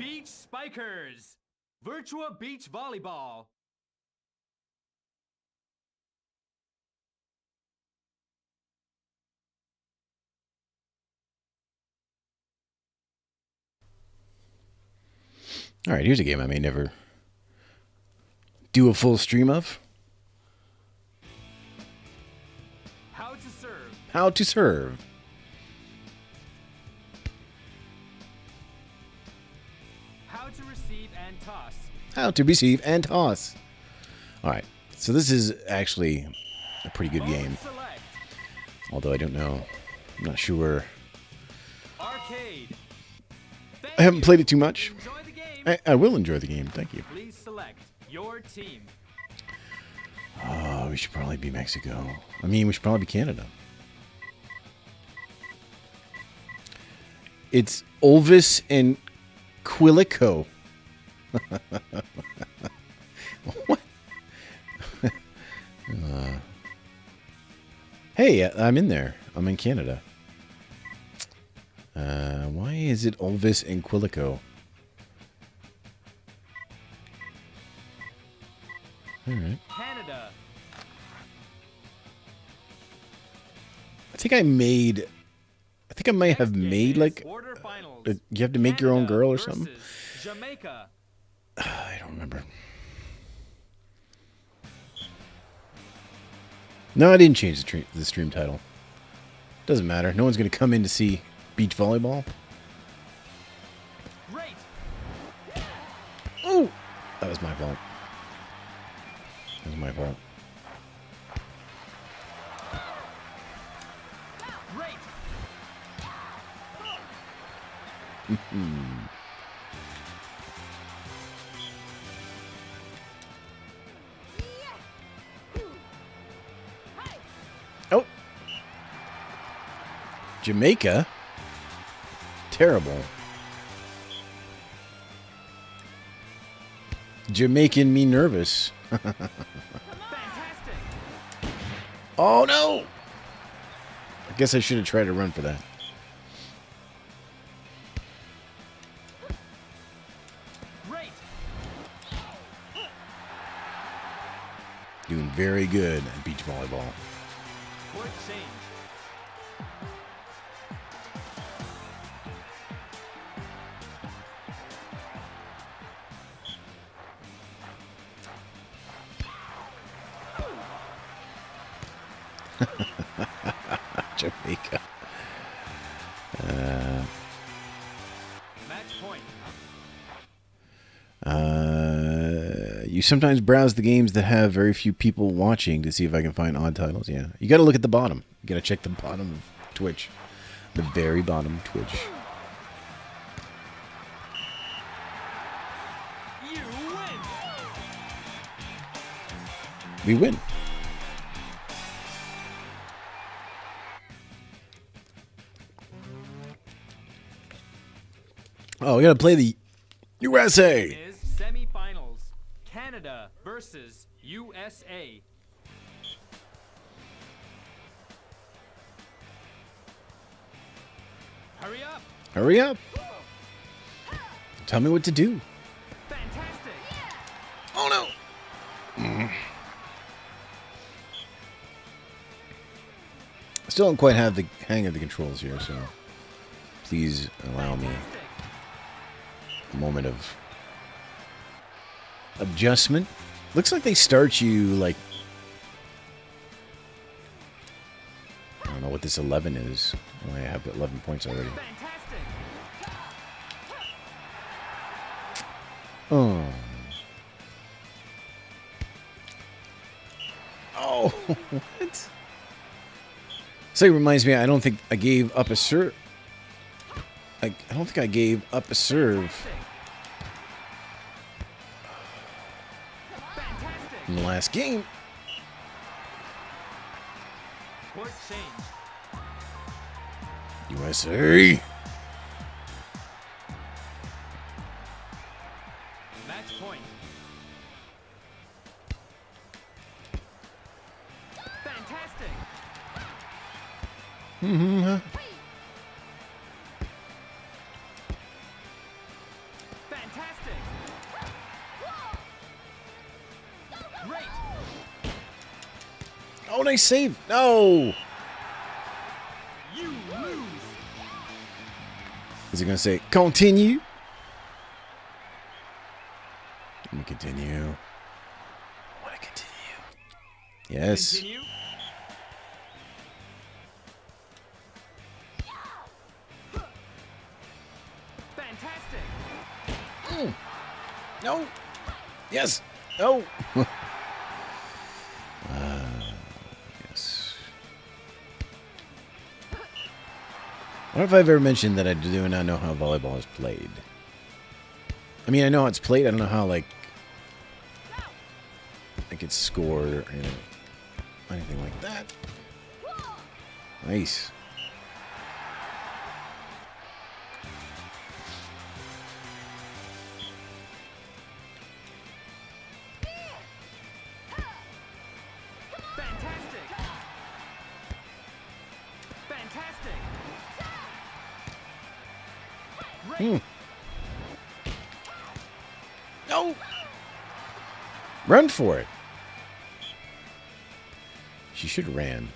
Beach Spikers. Virtua Beach Volleyball. All right, here's a game I may never do a full stream of. How to serve. How to serve. How to receive and toss. How to receive and toss. All right, so this is actually a pretty good game. Select. Although I don't know. I'm not sure. Arcade. I haven't played it too much. Enjoy the game. I will enjoy the game. Thank you. Please select your team. Oh, we should probably be Mexico. I mean, we should probably be Canada. It's Olvis and Quilico. What? Hey, I'm in there. I'm in Canada. Why is it Olvis and Quilico? All right. Canada. I think I might have made like Quarterfinals. you have to make your own Canada girl or versus something. Jamaica. I don't remember. No, I didn't change the stream title. Doesn't matter. No one's going to come in to see beach volleyball. Great. Oh, that was my fault. That was my fault. Great. Oh, Jamaica. Terrible. Jamaican me nervous. Fantastic. Oh no! I guess I should have tried to run for that. Great. Doing very good at beach volleyball. Court change. Jamaica. Match point. You sometimes browse the games that have very few people watching to see if I can find odd titles. Yeah, you got to look at the bottom. You got to check the bottom of Twitch, the very bottom of Twitch. You win. We win. Oh, we got to play the USA. Is semifinals. Canada versus USA. Hurry up. Hurry up. Tell me what to do. Fantastic. Oh, no. I still don't quite have the hang of the controls here, so please allow me a moment of adjustment. Looks like they start you like, I don't know what this 11 is. Oh, I have 11 points already. Fantastic. Oh. Oh, what? So it reminds me, I don't think I gave up a serve. I don't think I gave up a serve Fantastic. in the last game. Court change. USA. Match point. Fantastic. Oh, nice save. No. You lose. Is it going to say continue? Let me continue. I want to continue. Yes. Continue. Fantastic. No. Yes. No. Yes. I wonder if I've ever mentioned that I do not know how volleyball is played. I mean, I know how it's played. I don't know how, like it's scored or anything like that. Nice. Fantastic. Fantastic. Great. No. Run for it. She should have ran.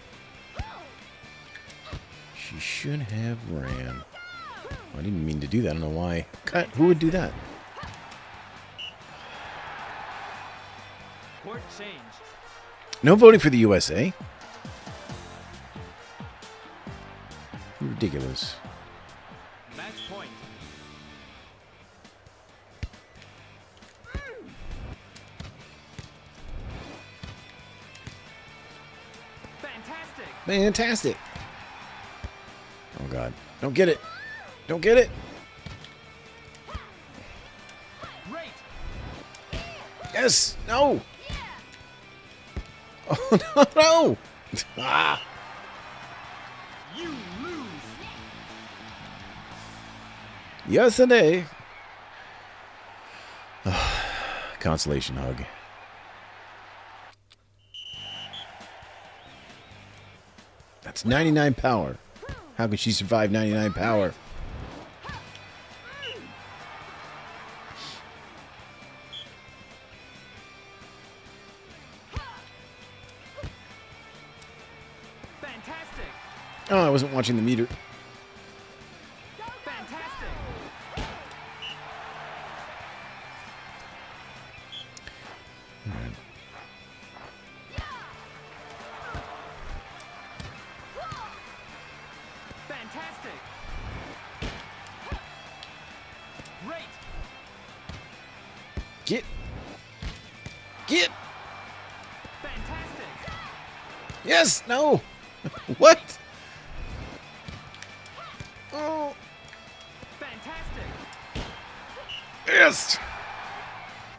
She should have ran. I didn't mean to do that. I don't know why. Who would do that? Court change. No voting for the USA? Ridiculous. Match point. Fantastic. Fantastic. Oh, God. Don't get it. Don't get it. Great. Yes. No. Oh, no, no. Ah. You lose. Yesterday. Consolation hug. That's 99 power. How can she survive 99 power? Fantastic. Oh, I wasn't watching the meter. Fantastic. Fantastic. Great. Get. Get. Fantastic. Yes. No. What? Oh. Fantastic. Yes.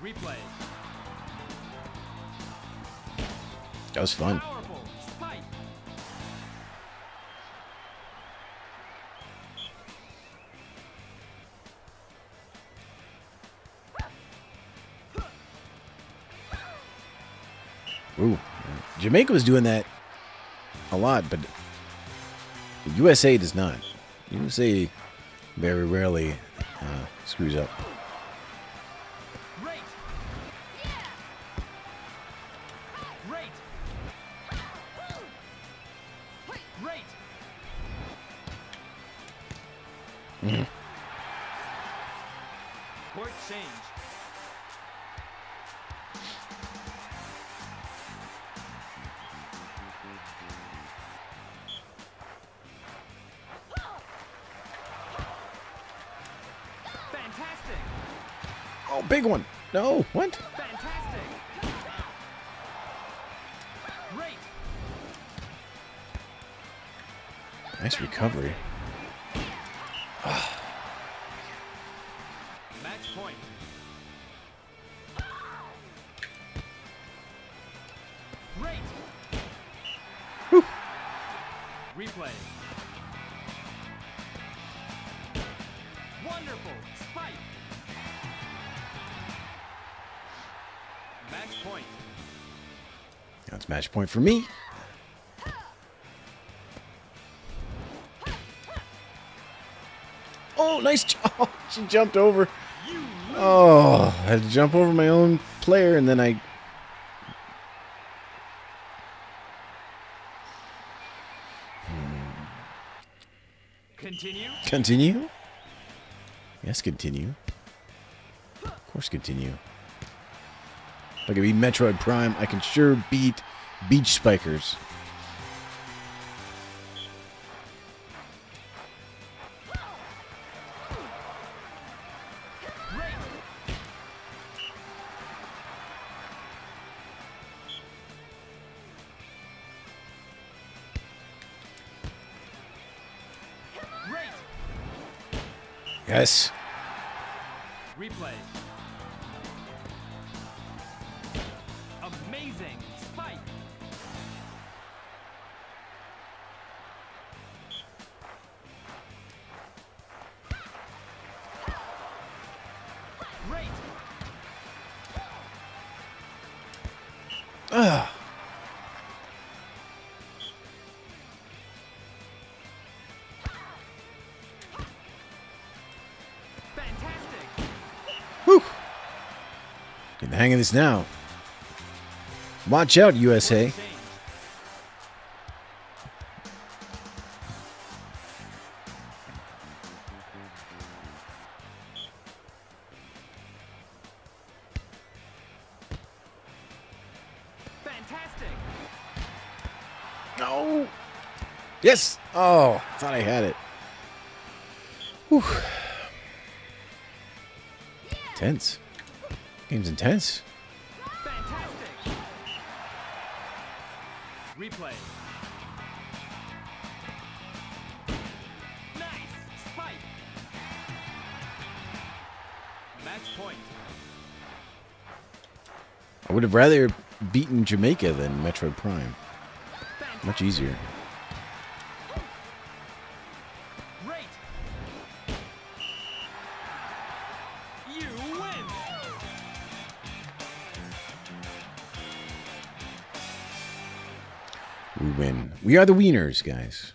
Replay. That was fun. Powerful. Spike. Ooh. Jamaica was doing that a lot, but the USA does not. USA very rarely screws up. Great. Great. Great. Court change. Fantastic. Oh, big one. No. What? Fantastic. Great. Nice recovery. Match point. Great. Replay. Wonderful. Spike. Match point. That's match point for me. Oh, nice. Oh, she jumped over. You lose. Oh, I had to jump over my own player, and then I Continue. Continue? Yes, continue. Of course, continue. If I can beat Metroid Prime, I can sure beat Beach Spikers. Great. Great. Yes. Replay. Amazing spike. Great. Ugh. Fantastic. Whew. Get the hang of this now. Watch out, USA. Change. Fantastic. No. Yes. Oh, thought I had it. Whew. Tense. Game's intense. Fantastic. Replay. Nice spike. Match point. I would have rather beaten Jamaica than Metroid Prime. Fantastic. Much easier. Great. You win. We win. We are the wieners, guys.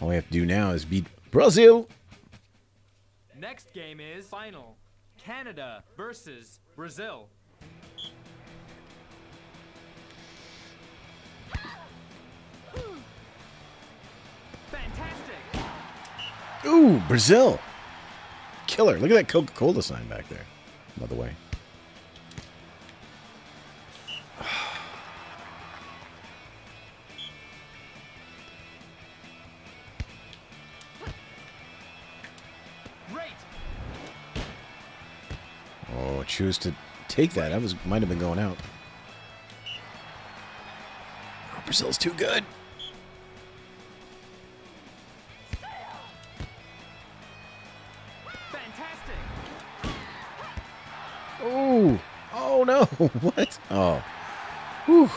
All we have to do now is beat Brazil. Next game is final. Canada versus Brazil. Fantastic. Ooh, Brazil. Killer. Look at that Coca-Cola sign back there, by the way. Great. Oh, choose to take that. That might have been going out. Oh, Brazil's too good. Fantastic. Oh, oh no. What? Oh. Whew.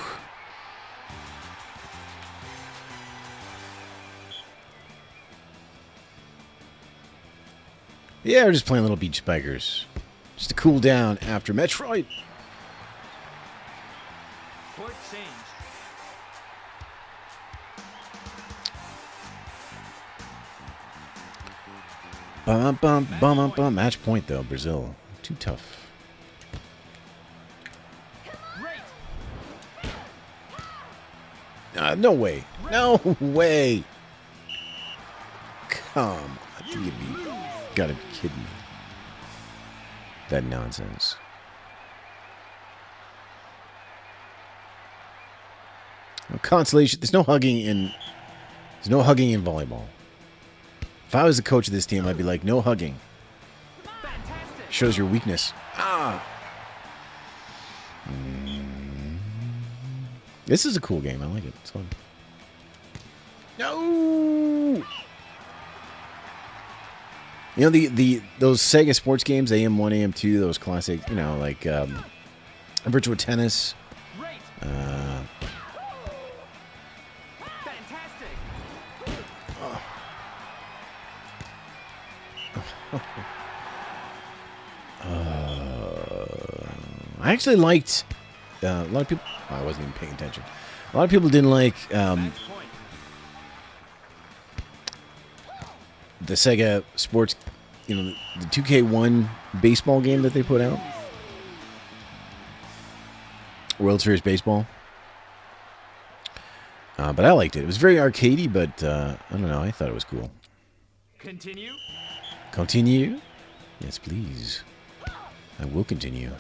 Yeah, we're just playing little beach spikers. Just to cool down after Metroid. Court change. Bum, bum, bum, bum, bum. Match point, though, Brazil. Too tough. Great. No way. No way. Come on. You gotta be kidding me. That nonsense. No consolation. There's no hugging in volleyball. If I was the coach of this team, I'd be like, no hugging. Fantastic. Shows your weakness. Ah. This is a cool game. I like it. It's fun. No. You know those Sega sports games, AM1, AM2, those classic, you know, like Virtua Tennis. Great. Fantastic. I actually liked a lot of people. Oh, I wasn't even paying attention. A lot of people didn't like Match point. the Sega sports, you know, the 2K1 baseball game that they put out. World Series Baseball. But I liked it. It was very arcadey, but I don't know. I thought it was cool. Continue. Continue? Yes, please. I will continue.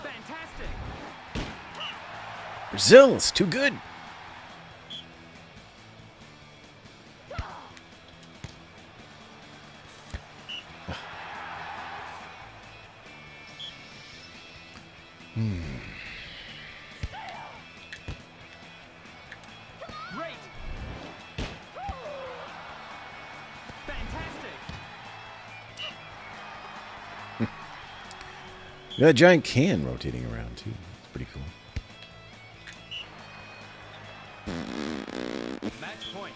Fantastic. Brazil, it's too good. Great. Fantastic. Got a giant can rotating around, too. It's pretty cool. Match point.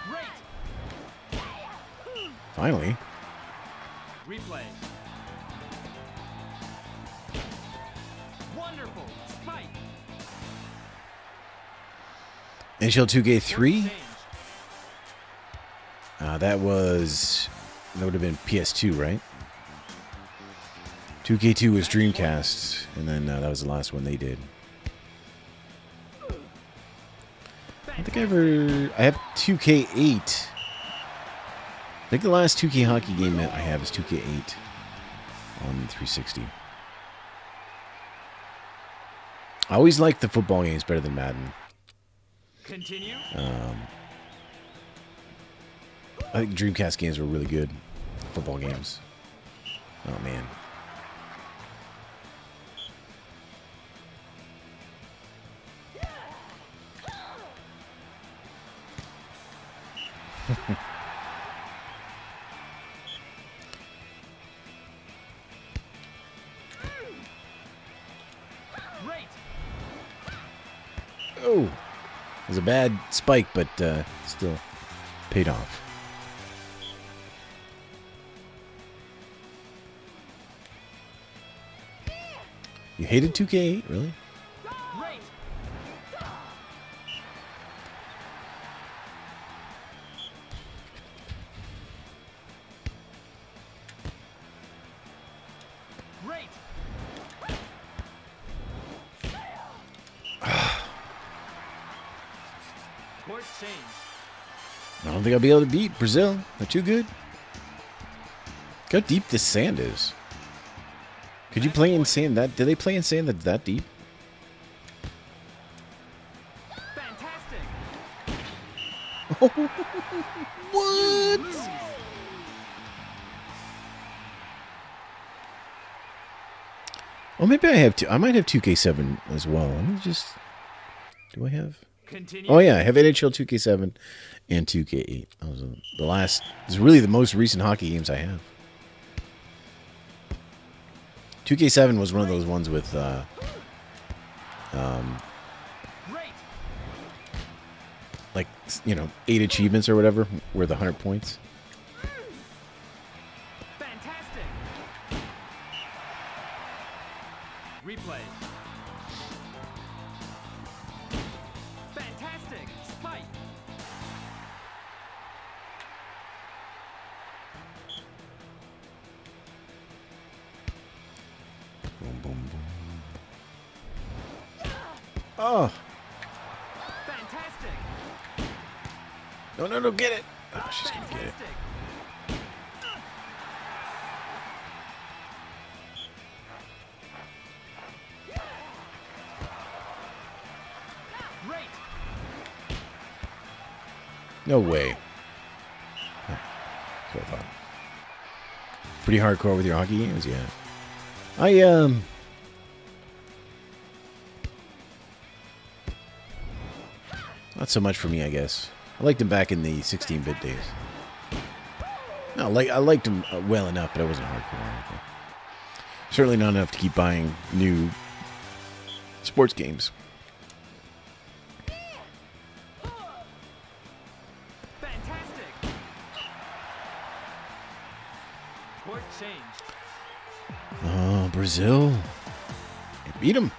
Great. Finally. Replay. Wonderful. Spike. NHL 2K3? Change. That would have been PS2, right? 2K2 was Dreamcast, and then that was the last one they did. I don't think I have 2K8. I think the last 2K hockey game that I have is 2K8 on 360. I always liked the football games better than Madden. Continue. I think Dreamcast games were really good. Football games. Oh, man. Great. Oh! It was a bad spike, but still paid off. You hated 2K8, really? Great. Great. Court change. I don't think I'll be able to beat Brazil. They're too good. Look how deep this sand is. Could you play in sand that? Did they play in sand that's that deep? Fantastic. What? Oh, maybe I have two. I might have 2K7 as well. Let me just. Do I have? Continue. Oh yeah, I have NHL 2K7 and 2K8. That was the last. This is really the most recent hockey games I have. 2K7 was one of those ones with Great. like, you know, 8 achievements or whatever, worth 100 points. Fantastic. Replay. Fantastic. Spike. Boom, boom, boom. Oh, Fantastic. no, get it. Oh, she's gonna get it. Fantastic. Great. No way. Huh. That's what I thought. Pretty hardcore with your hockey games, yeah. Not so much for me, I guess. I liked them back in the 16-bit days. No, I liked them well enough, but I wasn't hardcore or anything. Certainly not enough to keep buying new sports games. Fantastic. Court change. Oh, Brazil. You beat them.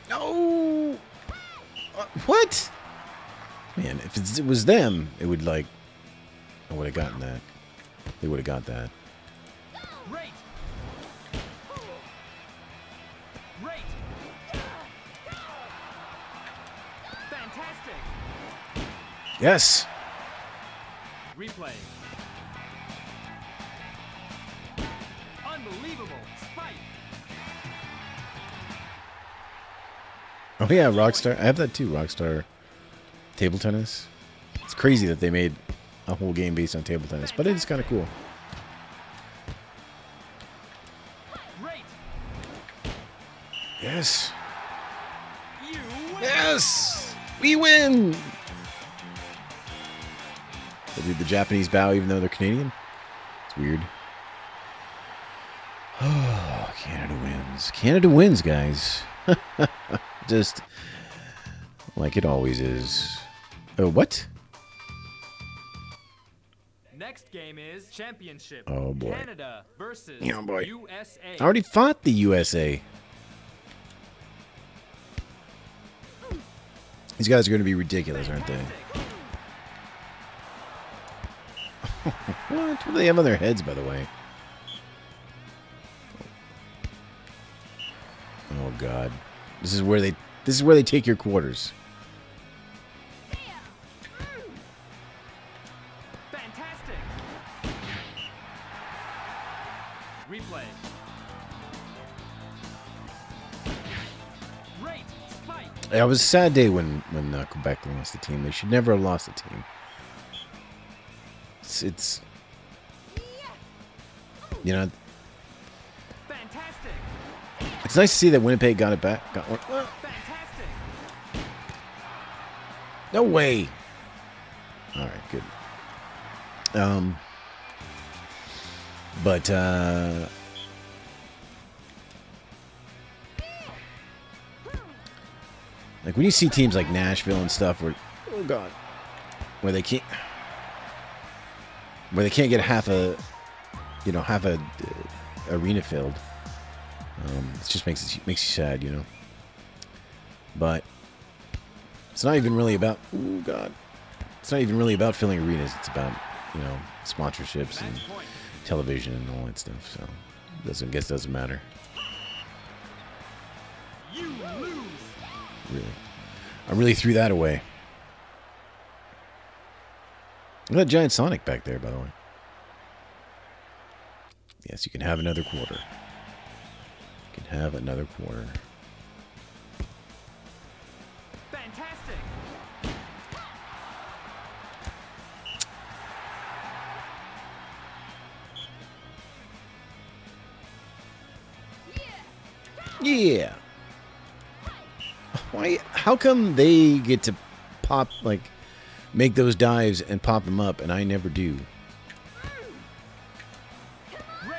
No. What? Man, if it's If it was them, it would like... I would have gotten that. They would have got that. Great. Great. Fantastic. Yes! Replay. Unbelievable. Spike. Oh yeah, Rockstar. I have that too, Rockstar Table Tennis. It's crazy that they made a whole game based on table tennis, but it's kind of cool. Great. Yes! You win. Yes! We win! They do the Japanese bow even though they're Canadian. It's weird. Oh, Canada wins. Canada wins, guys. Just like it always is. Oh, what? Next game is championship. Oh, boy. Canada versus Yeah, boy. USA. I already fought the USA. These guys are going to be ridiculous, aren't they? What do they have on their heads, by the way? Oh God, this is where they take your quarters. Fantastic. Replay. Great. Spike. It was a sad day when Quebec lost the team. They should never have lost the team. It's you know, Fantastic. it's nice to see that Winnipeg got it back. Got one. Fantastic. No way. All right, good. But like when you see teams like Nashville and stuff, where oh God, where they can't get half a arena filled, it just makes you sad, you know. But it's not even really about oh God, it's not even really about filling arenas. It's about sponsorships and Match point. television and all that stuff. So doesn't matter. You lose. Really, I really threw that away. Look at that giant Sonic back there, by the way. Yes, you can have another quarter. You can have another quarter. Fantastic. Yeah. Why? How come they get to pop, like, make those dives and pop them up, and I never do? Great.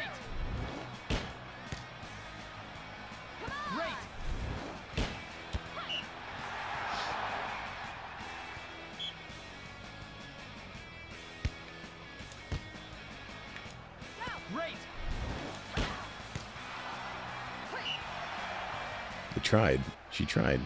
Great. Great. They tried. She tried.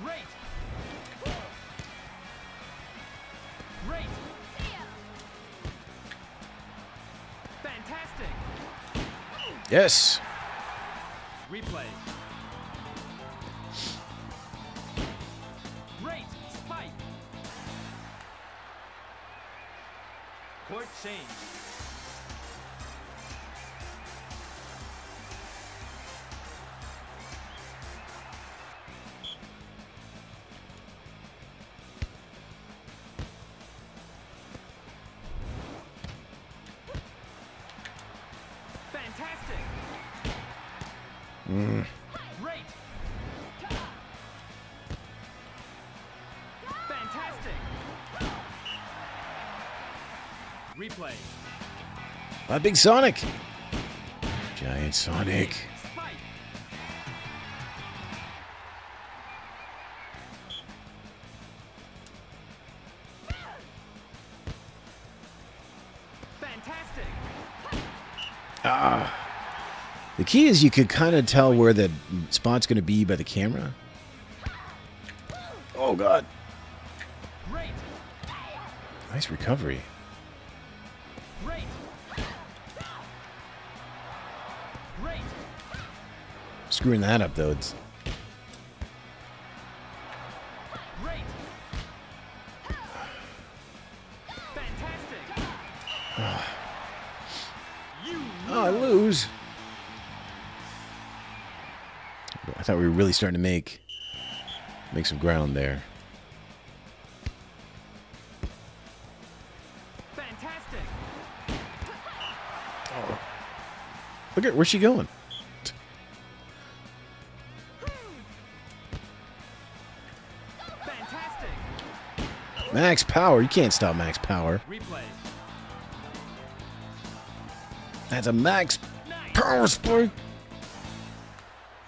Great. Great. Fantastic. Yes. Replay. Great. Spike. Court change. Fantastic. Great. Fantastic. Replay. My big Sonic. Giant Sonic. Spike. Fantastic. The key is you could kind of tell where the spot's going to be by the camera. Oh, God. Great. Nice recovery. Great. Great. Screwing that up, though. It's... Great. Fantastic. You Oh, I lose. I thought we were really starting to make some ground there. fantastic. Oh. Look at where's she going? Fantastic. Max power. You can't stop max power. Replay. That's a max Nice. power spray.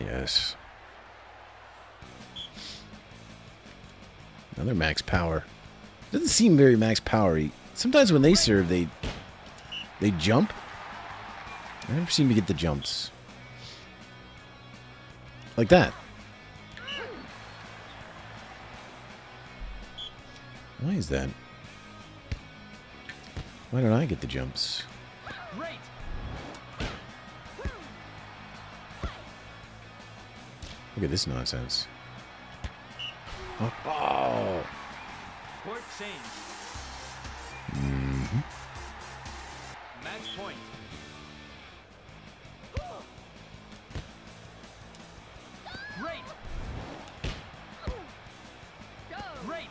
Yes. Another max power. Doesn't seem very max powery. Sometimes when they serve, they jump. I never seem to get the jumps. Like that. Why is that? Why don't I get the jumps? Great. Look at this nonsense. Oh. Court change. Mm-hmm. Match point. Great. Great.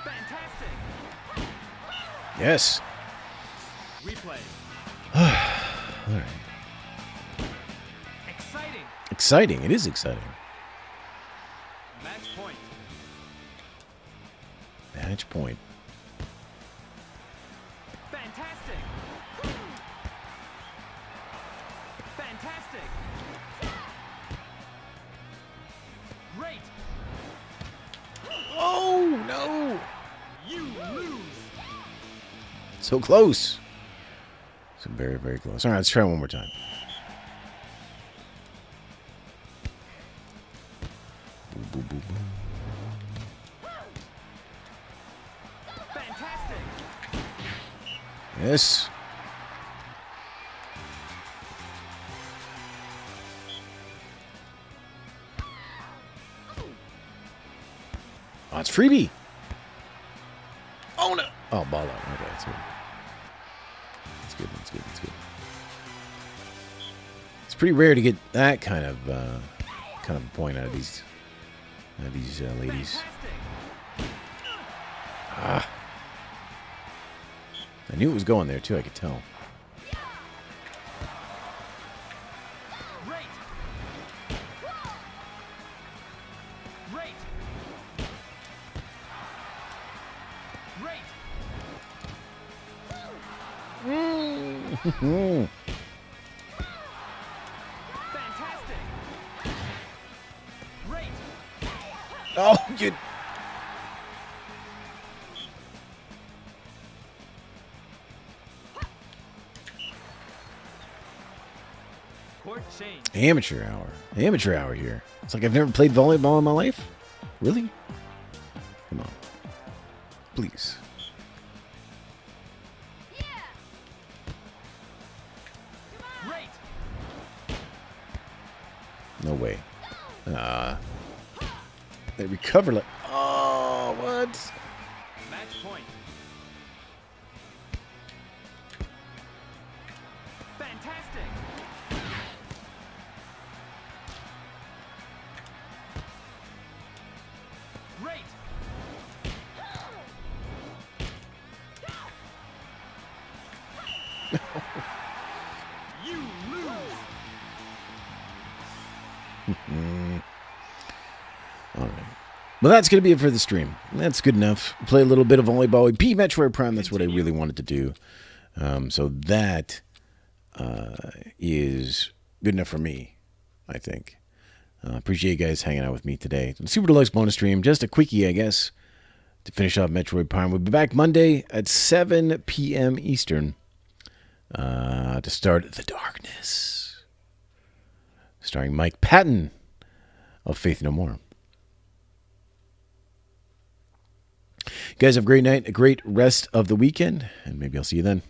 Fantastic. Yes. Replay. All right. Exciting. Exciting. It is exciting. Match point. Match point. Fantastic. Fantastic. Great. Oh, no. You lose. So close. So very, very close. All right, let's try one more time. Boom, boom, boom, boom. Fantastic. Yes. Oh, it's freebie. Oh, no. Oh, ball out. Okay, that's good. That's good. That's good. That's good. It's pretty rare to get that kind of point out of these ladies. Fantastic. Ah. I knew it was going there, too. I could tell. Great. Great. Great. Fantastic. Great. Oh, you... Court change. Amateur hour. Amateur hour here. It's like I've never played volleyball in my life. Really? Come on. Please. Great. No way. They recover like... Oh, what? Match point. Fantastic. Great. You lose. All right. Well, that's going to be it for the stream. That's good enough. Play a little bit of volleyball. We beat Metroid Prime. That's what I really wanted to do. So that is good enough for me, I think. Appreciate you guys hanging out with me today. Super Deluxe bonus stream. Just a quickie, I guess, to finish off Metroid Prime. We'll be back Monday at 7 p.m. Eastern to start The Darkness, starring Mike Patton of Faith No More. You guys have a great night, a great rest of the weekend, and maybe I'll see you then.